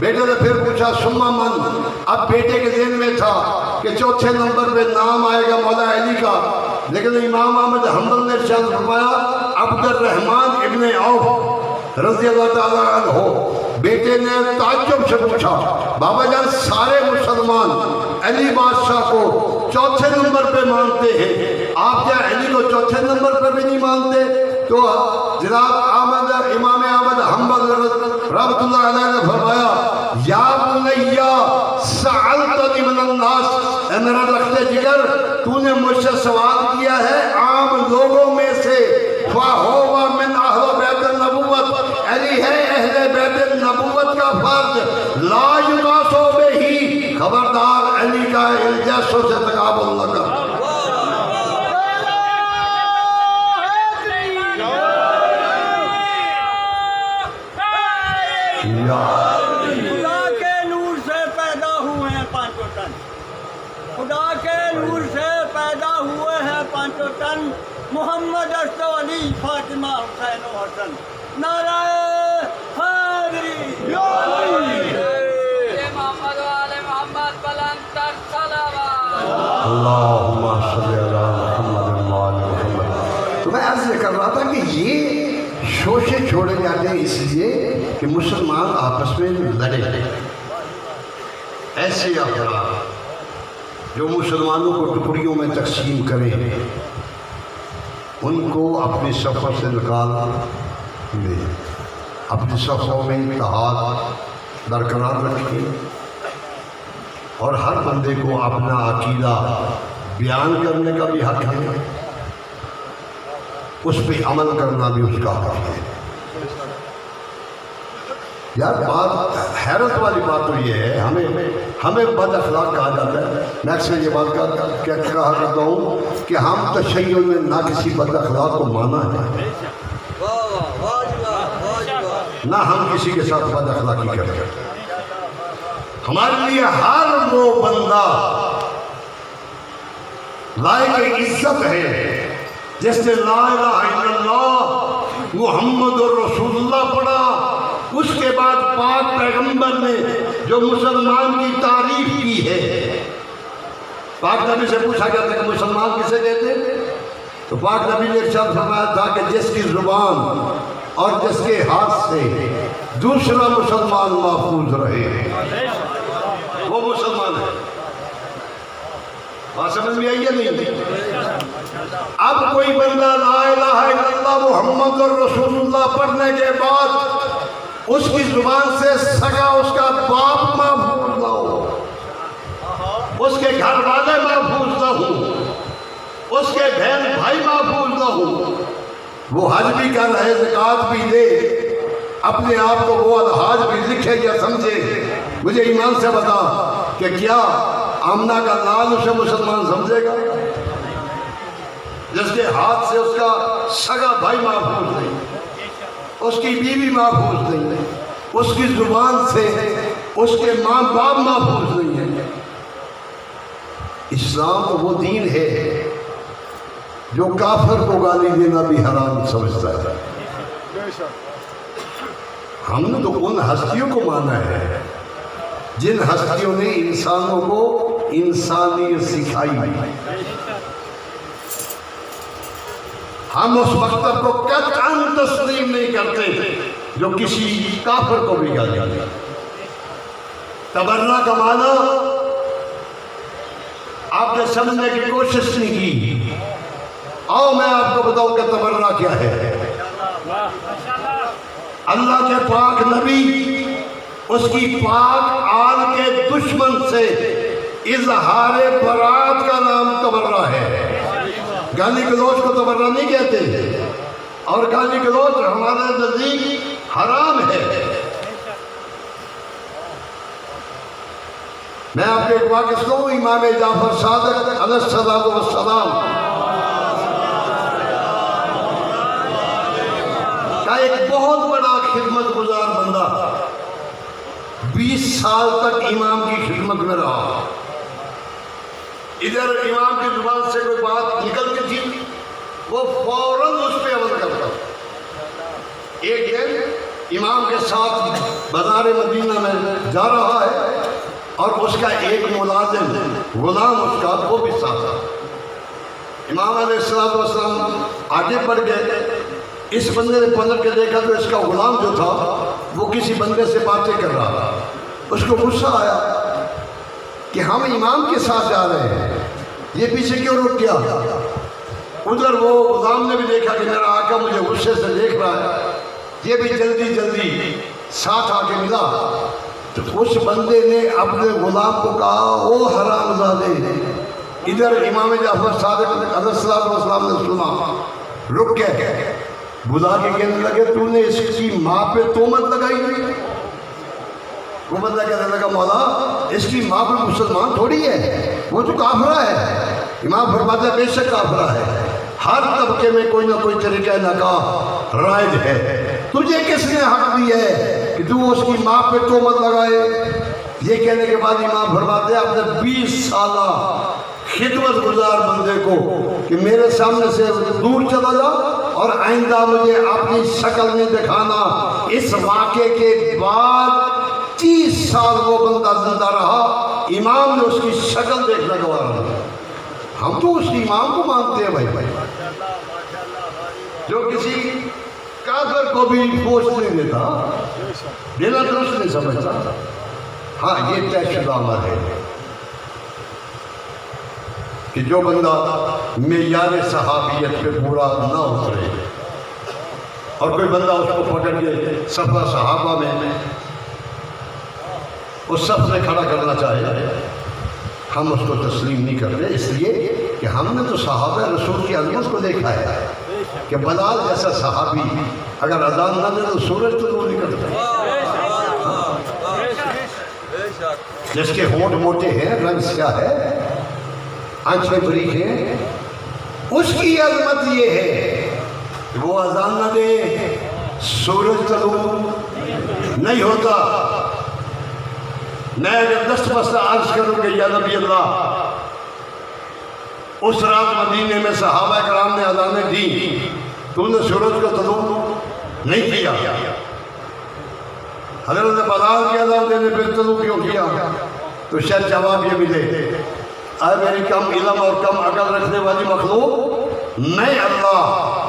بیٹے نے پھر پوچھا سما من، اب بیٹے کے ذہن میں تھا کہ چوتھے نمبر پہ نام آئے گا مولا علی کا، لیکن امام احمد حنبل نے ارشاد فرمایا عبد الرحمن ابن عوف رضی اللہ تعالیٰ عنہ۔ بیٹے نے تعجب سے پوچھا بابا جان سارے مسلمان علی بادشاہ کو چوتھے نمبر پہ مانتے ہیں، آپ کیا علی کو چوتھے نمبر پہ بھی نہیں مانتے؟ تو جناب امام احمد حنبل رحمۃ اللہ علیہ نے فرمایا یا بنیا سألتنی من الناس، اے میرا لخت جگر تو نے مجھ سے سوال کیا ہے عام لوگوں میں سے، فَهُوَ مِنْ أَهْلِ بَيْتِ النَّبُوَّةِ، علی ہے اہل بیت النبوت کا فرد، لا یقاسو بہی، خبردار علی کا الجیسوں سے تقابل نہ کر۔ خدا کے نور سے پیدا ہوئے ہیں پانچوں تن، خدا کے نور سے پیدا ہوئے ہیں پانچوں تن، محمد اشرف علی فاطمہ حسین و حسن، نعرہ حیدری محمد والے محمد بلند تر صلوات۔ اللہم صلی علی محمد وآل محمد۔ تو میں عرض کر رہا تھا کہ یہ شوشے چھوڑے جاتے ہیں اس لیے کہ مسلمان آپس میں لڑے۔ ایسے افراد جو مسلمانوں کو ٹکڑیوں میں تقسیم کریں ان کو اپنی صفوں سے نکال دے، اپنی صفوں میں اتحاد برقرار رکھیں، اور ہر بندے کو اپنا عقیدہ بیان کرنے کا بھی حق ہے، اس پہ عمل کرنا بھی اس کا حق ہے۔ یار بات حیرت والی بات تو یہ ہے، ہمیں بد اخلاق کہا جاتا ہے۔ میں اکثر یہ بات کہا کرتا ہوں کہ ہم تشیع میں نہ کسی بد اخلاق کو مانا ہے، نہ ہم کسی کے ساتھ بد اخلاقی کرتے ہیں۔ ہمارے لیے ہر وہ بندہ لائق عزت ہے جس نے لا الہ الا اللہ محمد الرسول اللہ پڑھا، اس کے بعد پاک پیغمبر نے جو مسلمان کی تعریف کی ہے، پاک نبی سے پوچھا گیا تھا کہ مسلمان کسے کہتے ہیں، تو پاک نبی نے ارشاد فرمایا تھا کہ جس کی زبان اور جس کے ہاتھ سے دوسرا مسلمان محفوظ رہے وہ مسلمان ہے۔ بات سمجھ میں آئی ہے نہیں؟ اب کوئی بندہ لا الہ الا اللہ محمد الرسول اللہ پڑھنے کے بعد اس کی زبان سے سگا اس کا باپ محفوظ نہ ہو، اس کے گھر والے محفوظ نہ ہو، اس کے بہن بھائی محفوظ نہ ہو، وہ حج بھی کر رہے زکوٰۃ بھی دے، اپنے آپ کو وہ الحاج بھی لکھے یا سمجھے، مجھے ایمان سے بتا کہ کیا آمنہ کا لال اسے مسلمان سمجھے گا جس کے ہاتھ سے اس کا سگا بھائی محفوظ نہیں، اس کی بیوی محفوظ نہیں، اس کی زبان سے اس کے ماں باپ محفوظ نہیں ہے؟ اسلام وہ دین ہے جو کافر کو گالی دینا بھی حرام سمجھتا ہے۔ ہم نے تو ان ہستیوں کو مانا ہے جن ہستیوں نے انسانوں کو انسانیت سکھائی۔ ہم اس مکتب کو قطعاً تسلیم نہیں کرتے جو کسی کافر کو بھی گالی دے۔ تبرہ کا معنی آپ نے سمجھنے کی کوشش نہیں کی، آؤ میں آپ کو بتاؤں کہ تبرہ کیا ہے۔ اللہ کے پاک نبی اس کی پاک آل کے دشمن سے اظہار برات کا نام تبرہ ہے۔ گالی گلوچ کو تبرہ نہیں کہتے، اور گالی گلوچ ہمارے نزدیک حرام ہے۔ میں آپ کو ایک واقعہ سناؤں، امام جعفر صادق علیہ السلام کا ایک بہت بڑا خدمت گزار بندہ 20 سال تک امام کی خدمت میں رہا۔ ادھر امام کی زبان سے کوئی بات نکلتی تھی وہ فوراً اس پہ عمل کرتا۔ ایک دن امام کے ساتھ بازار مدینہ میں جا رہا ہے اور اس کا ایک ملازم غلام اس کا وہ بھی ساتھ تھا۔ امام علیہ السلام آگے بڑھ گئے، اس بندے نے پلٹ کے دیکھا تو اس کا غلام جو تھا وہ کسی بندے سے باتیں کر رہا تھا۔ اس کو غصہ آیا کہ ہم امام کے ساتھ جا رہے ہیں، یہ پیچھے کیوں رک گیا؟ ادھر وہ غلام نے بھی دیکھا کہ میرا آقا مجھے غصے سے دیکھ رہا ہے، یہ بھی جلدی جلدی ساتھ آ کے ملا۔ تو اس بندے نے اپنے غلام کو کہا، او حرام زادے، ادھر امام جعفر صادق علیہ السلام نے سنا، رک گئے، بلا کے کہنے لگے تو نے اس کی ماں پہ تہمت لگائی ہوئی؟ وہ بندہ کہنے لگا مولا اس کی ماں پہ مسلمان تھوڑی ہے، وہ تو کافرہ ہے۔ امام فرماتے ہیں بے شک کافرہ ہے، ہر طبقے میں کوئی نہ کوئی طریقہ نکاح رائج ہے، تجھے کس نے حق دی ہے کہ تو اس کی ماں پہ تہمت لگائے؟ یہ کہنے کے بعد امام فرماتے ہیں اپنے 20 سالہ خدمت گزار بندے کو کہ میرے سامنے سے دور چلا جا اور آئندہ مجھے اپنی شکل نہیں دکھانا۔ اس واقعے کے بعد 30 سال وہ بندہ زندہ رہا، امام نے اس کی شکل دیکھنا گوارا نہیں۔ ہم تو اس امام کو مانتے ہیں بھائی، جو کسی کافر کو بھی پوچھ نہیں دیتا، بنا درست نہیں سمجھتا۔ ہاں یہ طے شدہ امر ہے کہ جو بندہ معیار صحابیت پہ پورا نہ اترے اور کوئی بندہ اس کو پکڑ کے صفحہ صحابہ میں اس صف سے کھڑا کرنا چاہے، ہم اس کو تسلیم نہیں کرتے، اس لیے کہ ہم نے تو صحابہ رسول کی عظمت کو دیکھا ہے کہ بلال جیسا صحابی اگر اذان نہ دے تو سورج تو نہیں کرتا، جس کے ہونٹ موٹے ہیں، رنگ سیاہ ہے، آنکھیں بریک ہیں، اس کی عظمت یہ ہے کہ وہ اذان نہ دے سورج طلوع نہیں ہوتا۔ میں اگر دستبستہ عرض کروں کہ یا نبی اللہ اس رات مدینے میں صحابہ کرام نے اذانیں دیں، تم نے سورج کو طلوع نہیں کیا، حضرت بلال کی اذان دینے پہ طلوع کیوں کیا؟ تو شاید جواب یہ ملے، اے میری کم علم اور کم عقل رکھنے والی مخلوق، میں اللہ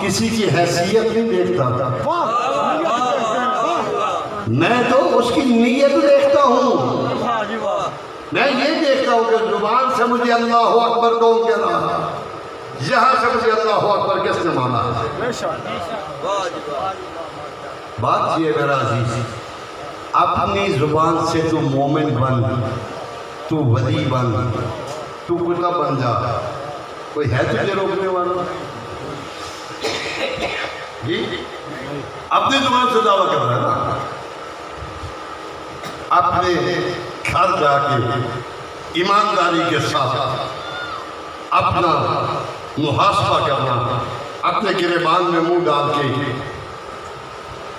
کسی کی حیثیت نہیں دیکھتا تھا، میں تو اس کی نیت دیکھتا ہوں۔ میں یہ دیکھتا ہوں کہ زبان سے مجھے اللہ اکبر کون کہہ رہا ہے، یہاں سے مجھے اللہ اکبر کس نے مانا ہے؟ بات یہ میرا عزیز، اپنی زبان سے تو مومن بن، تو ولی بن، تو کتب بن جا، کوئی ہے تجھے روکنے والا؟ جی اپنی زبان سے دعویٰ کر رہا ہے نا، اپنے گھر جا کے ایمانداری کے ساتھ اپنا محاسبہ کرنا، اپنے گریبان میں منہ ڈال کے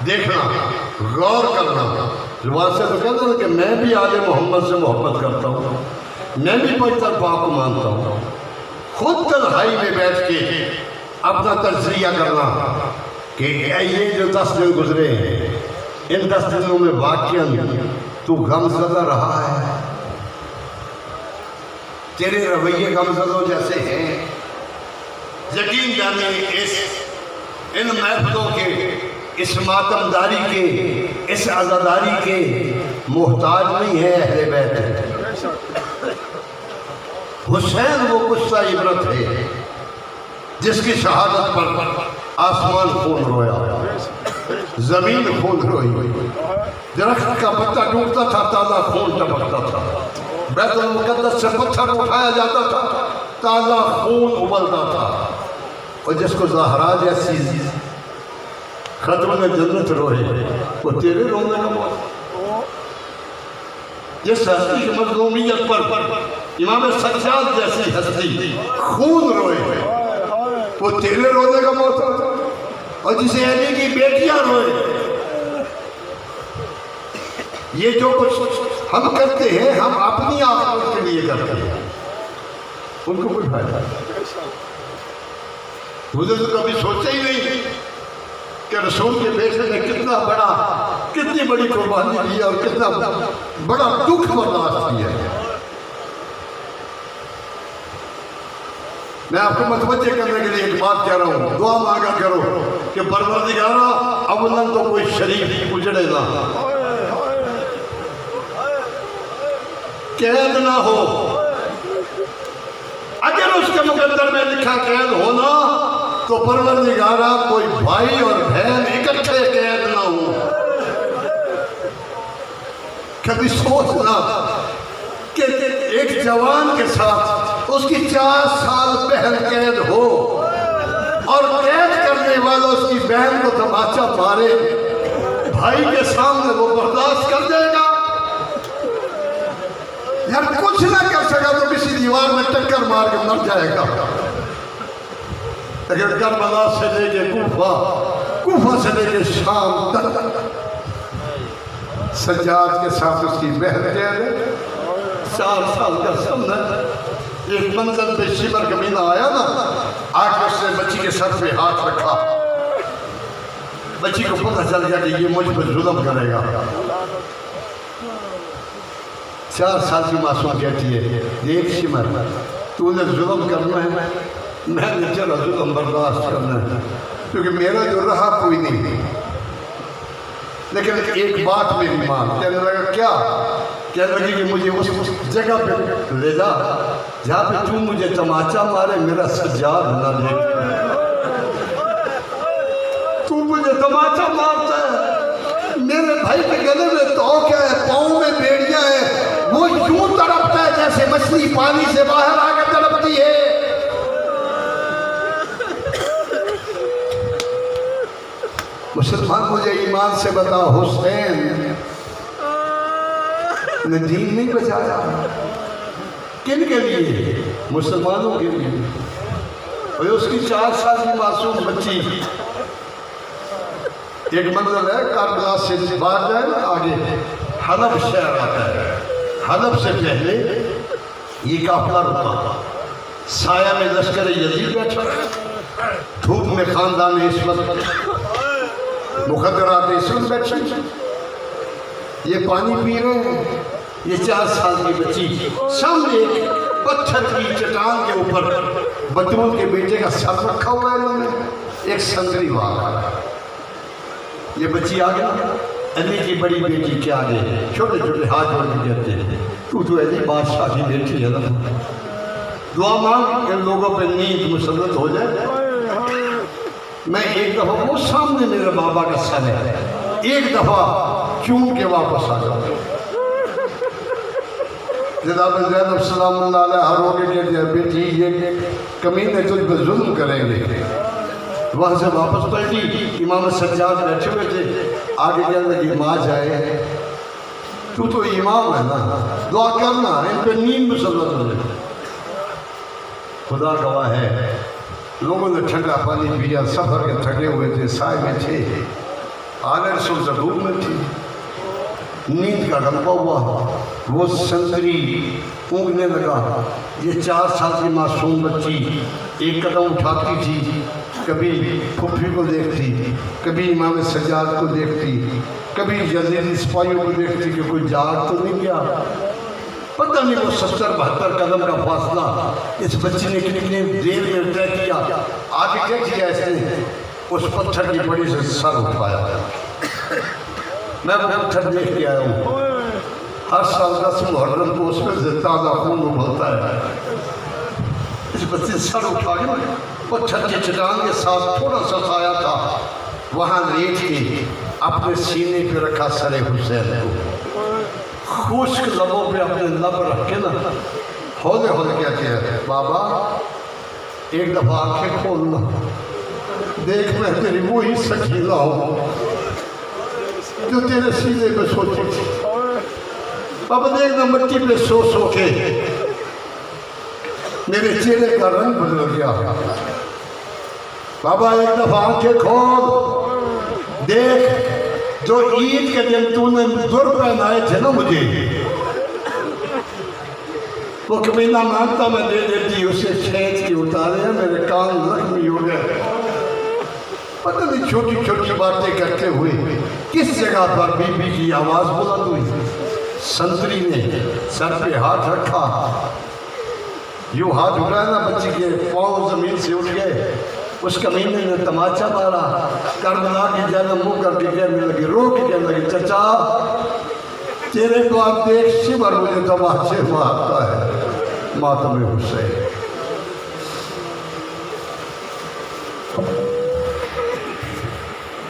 دیکھنا، غور کرنا۔ زبان سے تو کہتا ہوں کہ میں بھی آل محمد سے محبت کرتا ہوں، میں بھی پچھتر پاک کو مانتا ہوں۔ خود تنہائی میں بیٹھ کے اپنا تجزیہ کرنا کہ یہ جو 10 دن گزرے ہیں، ان 10 دنوں میں واقعاً تو غم زدہ رہا ہے، تیرے رویے غم زدوں جیسے ہیں۔ یقین جانے ان محفلوں کے، اس ماتمداری کے، اس عزاداری کے محتاج نہیں ہے اہل بیت۔ حسین وہ قصہ عبرت ہے جس کی شہادت پر آسمان خون رویا، زمین خون روئی، درخت کا پتا ٹوٹتا تھا، تازہ خون ٹپکتا تھا، بیت المقدس سے پتھر اٹھایا جاتا تھا، تازہ خون ابلتا تھا۔ اور جس کو زہرا جیسی ختم میں جنت روئے، وہ تیرے رونے کا موت۔ جس ہستی کی مظلومیت پر امام سجاد جیسی ہستی خون روئے، وہ تیرے رونے کا موت۔ اور جسے علی کی بیٹیاں روئے، یہ جو کچھ ہم کرتے ہیں ہم اپنی آخرت کے لیے کرتے ہیں، ان کو کوئی فائدہ نہیں۔ مجھے تو کبھی سوچا ہی نہیں کہ رسول کے بیٹے نے کتنی بڑی قربانی دی اور کتنا بڑا دکھ برداشت کیا ہے۔ میں آپ کو متوجہ کرنے کے لیے ایک بات کہہ رہا ہوں، دعا مانگا کرو کہ پروردگارا اولاً تو کوئی شریف اجڑے نہ، قید نہ ہو۔ اگر اس کے مقدر میں لکھا قید ہونا تو پروردگارا کوئی بھائی اور بہن اکٹھے قید نہ ہو۔ کبھی سوچنا کہ ایک جوان کے ساتھ اس کی 4 سال بہن قید ہو اور قید کرنے والا اس کی بہن کو تماچا مارے، بھائی کے سامنے وہ برداشت کر دے گا؟ یار کچھ نہ کر سکا تو کسی دیوار میں ٹکر مار کے مر جائے گا۔ لیکن کربلا سے لے کے کوفہ سے لے کے شام تک سجاد کے ساتھ اس کی بہن قید ہے، 4 سال کا سمندر۔ ایک منظر پہ شمر کمینہ آیا نا، آج اس نے بچی کے سر پہ ہاتھ رکھا، بچی کو پتہ چل گیا کہ یہ مجھ پر ظلم کرے گا۔ 4 سال کی معصوم کہتی ہے دیکھ شمر، تو نے ظلم کرنا ہے، میں نے چلا ظلم برداشت کرنا ہے، کیونکہ میرا جو رہا کوئی نہیں۔ لیکن ایک بات میری ماں کہنے لگا، کیا؟ کہنے لگی کہ مجھے اس جگہ پہ لے جا جہاں پہ تو مجھے تماچا مارے، میرا سجاد نہ دیکھ۔ تو مجھے تماچا مارتا ہے، میرے بھائی کے گلے میں توق ہے، پاؤں میں بیڑیاں ہیں، وہ یوں تڑپتا ہے جیسے مچھلی پانی سے باہر آ کے تڑپتی ہے۔ مسلمان مجھے ایمان سے بتا، حسین نے دین نہیں بچایا؟ کن کے لیے؟ مسلمانوں کے لیے۔ اور اس کی 4 سال کی معصوم بچی، ایک منظر ہے کربلا سے باہر جائے نا، آگے حلب شہر آتا ہے، حلب سے پہلے یہ قافلہ رکا، سایہ میں لشکر یزید بیٹھا، دھوپ میں خاندان عصمت، مخدرات عصمت بیٹھے، یہ پانی پی رہے ہیں۔ یہ 4 سال کی بچی سامنے ایک پتھر کی چٹان کے اوپر بطول کے بیٹے کا سر رکھا ہوا ہے، انہوں نے ایک سنگری واقع۔ یہ بچی آگے، علی کی بڑی بیٹی کے آگے چھوٹے چھوٹے ہاتھ جوڑ کے کہتے ہیں، تو علی بادشاہ کی بیٹی ہے نا، دعا مانگ ان لوگوں پہ نیند مسلط ہو جائے۔ میں ایک دفعہ وہ سامنے میرے بابا کا سر ہے، ایک دفعہ چون کے واپس آ جاؤ۔ جناب زینب سلام اللہ علیہ ہر ہو کے کہتے ہیں، بیٹی یہ کمینے تجھ پہ ظلم کریں گے۔ وہاں سے واپس پلٹی، امام سجاد بیٹھے ہوئے تھے، آگے کہنے لگی ماں جائے، تو امام ہے نا، دعا کرنا، ان پہ نیند مسلط ہو جائے۔ خدا گواہ ہے، لوگوں نے ٹھنڈا پانی پیا، سفر کے تھکے ہوئے تھے، سائے میں تھے، آل رسول زبور میں تھی، نیند کا غلبہ ہوا، وہ سنگری اونگنے لگا۔ یہ 4 سال کی معصوم بچی ایک قدم اٹھاتی تھی، کبھی پھپھی کو دیکھتی، کبھی امام سجاد کو دیکھتی، کبھی یزیدی سپاہیوں کو دیکھتی کہ کوئی جاگ تو نہیں گیا۔ پتہ نہیں وہ 70-72 قدم کا فاصلہ اس بچی نے کتنے دیر میں طے کیا۔ آگے کیا کیا اس نے؟ اس پتھر کی بڑی سے سر اٹھایا۔ میں وہ پتھر دیکھ کے آیا ہوں، ہر سال 10 محرم کو اس میں سے تازہ خون ابلتا ہے۔ اس بچے نے سر اٹھا کے پتھر کے چٹان کے ساتھ تھوڑا سا سایہ تھا، وہاں لیٹ کے اپنے سینے پہ رکھا سر حسین کو، خشک لبوں پہ اپنے لب رکھ کے نا ہولے ہولے کہتے ہیں، بابا ایک دفعہ آنکھیں کھولنا، دیکھ میں تیری وہی سکینہ ہوں جو تیرے سینے پہ سوچی تھی۔ بابا دیکھنا مٹی پہ سو سو کے میرے چہرے کا رنگ بدل گیا۔ بابا ایک دفعہ آنکھیں کھول، دیکھ جو عید کے دن تو نے در پہنائے تھے نا مجھے، وہ کمینہ مانگتا میں دے دیتی، اسے کھینچ کے اتارے ہیں، میرے کان زخمی ہو گئے۔ پتہ نہیں چھوٹی چھوٹی باتیں کرتے ہوئے کس جگہ پر بی بی کی آواز بلند ہوئی. سنتری نے سر پہ ہاتھ رکھا, یوں ہاتھ اٹھایا نا بچی کے پاؤں زمین سے اٹھ گئے. اس کمینے نے تماچا مارا, کربلا کی جانب منہ کر کے کہنے لگی, رو کے کہنے لگی, چچا تیرے کو آپ دیکھ شبر مجھے تماچے مارتا ہے. ماتم حسین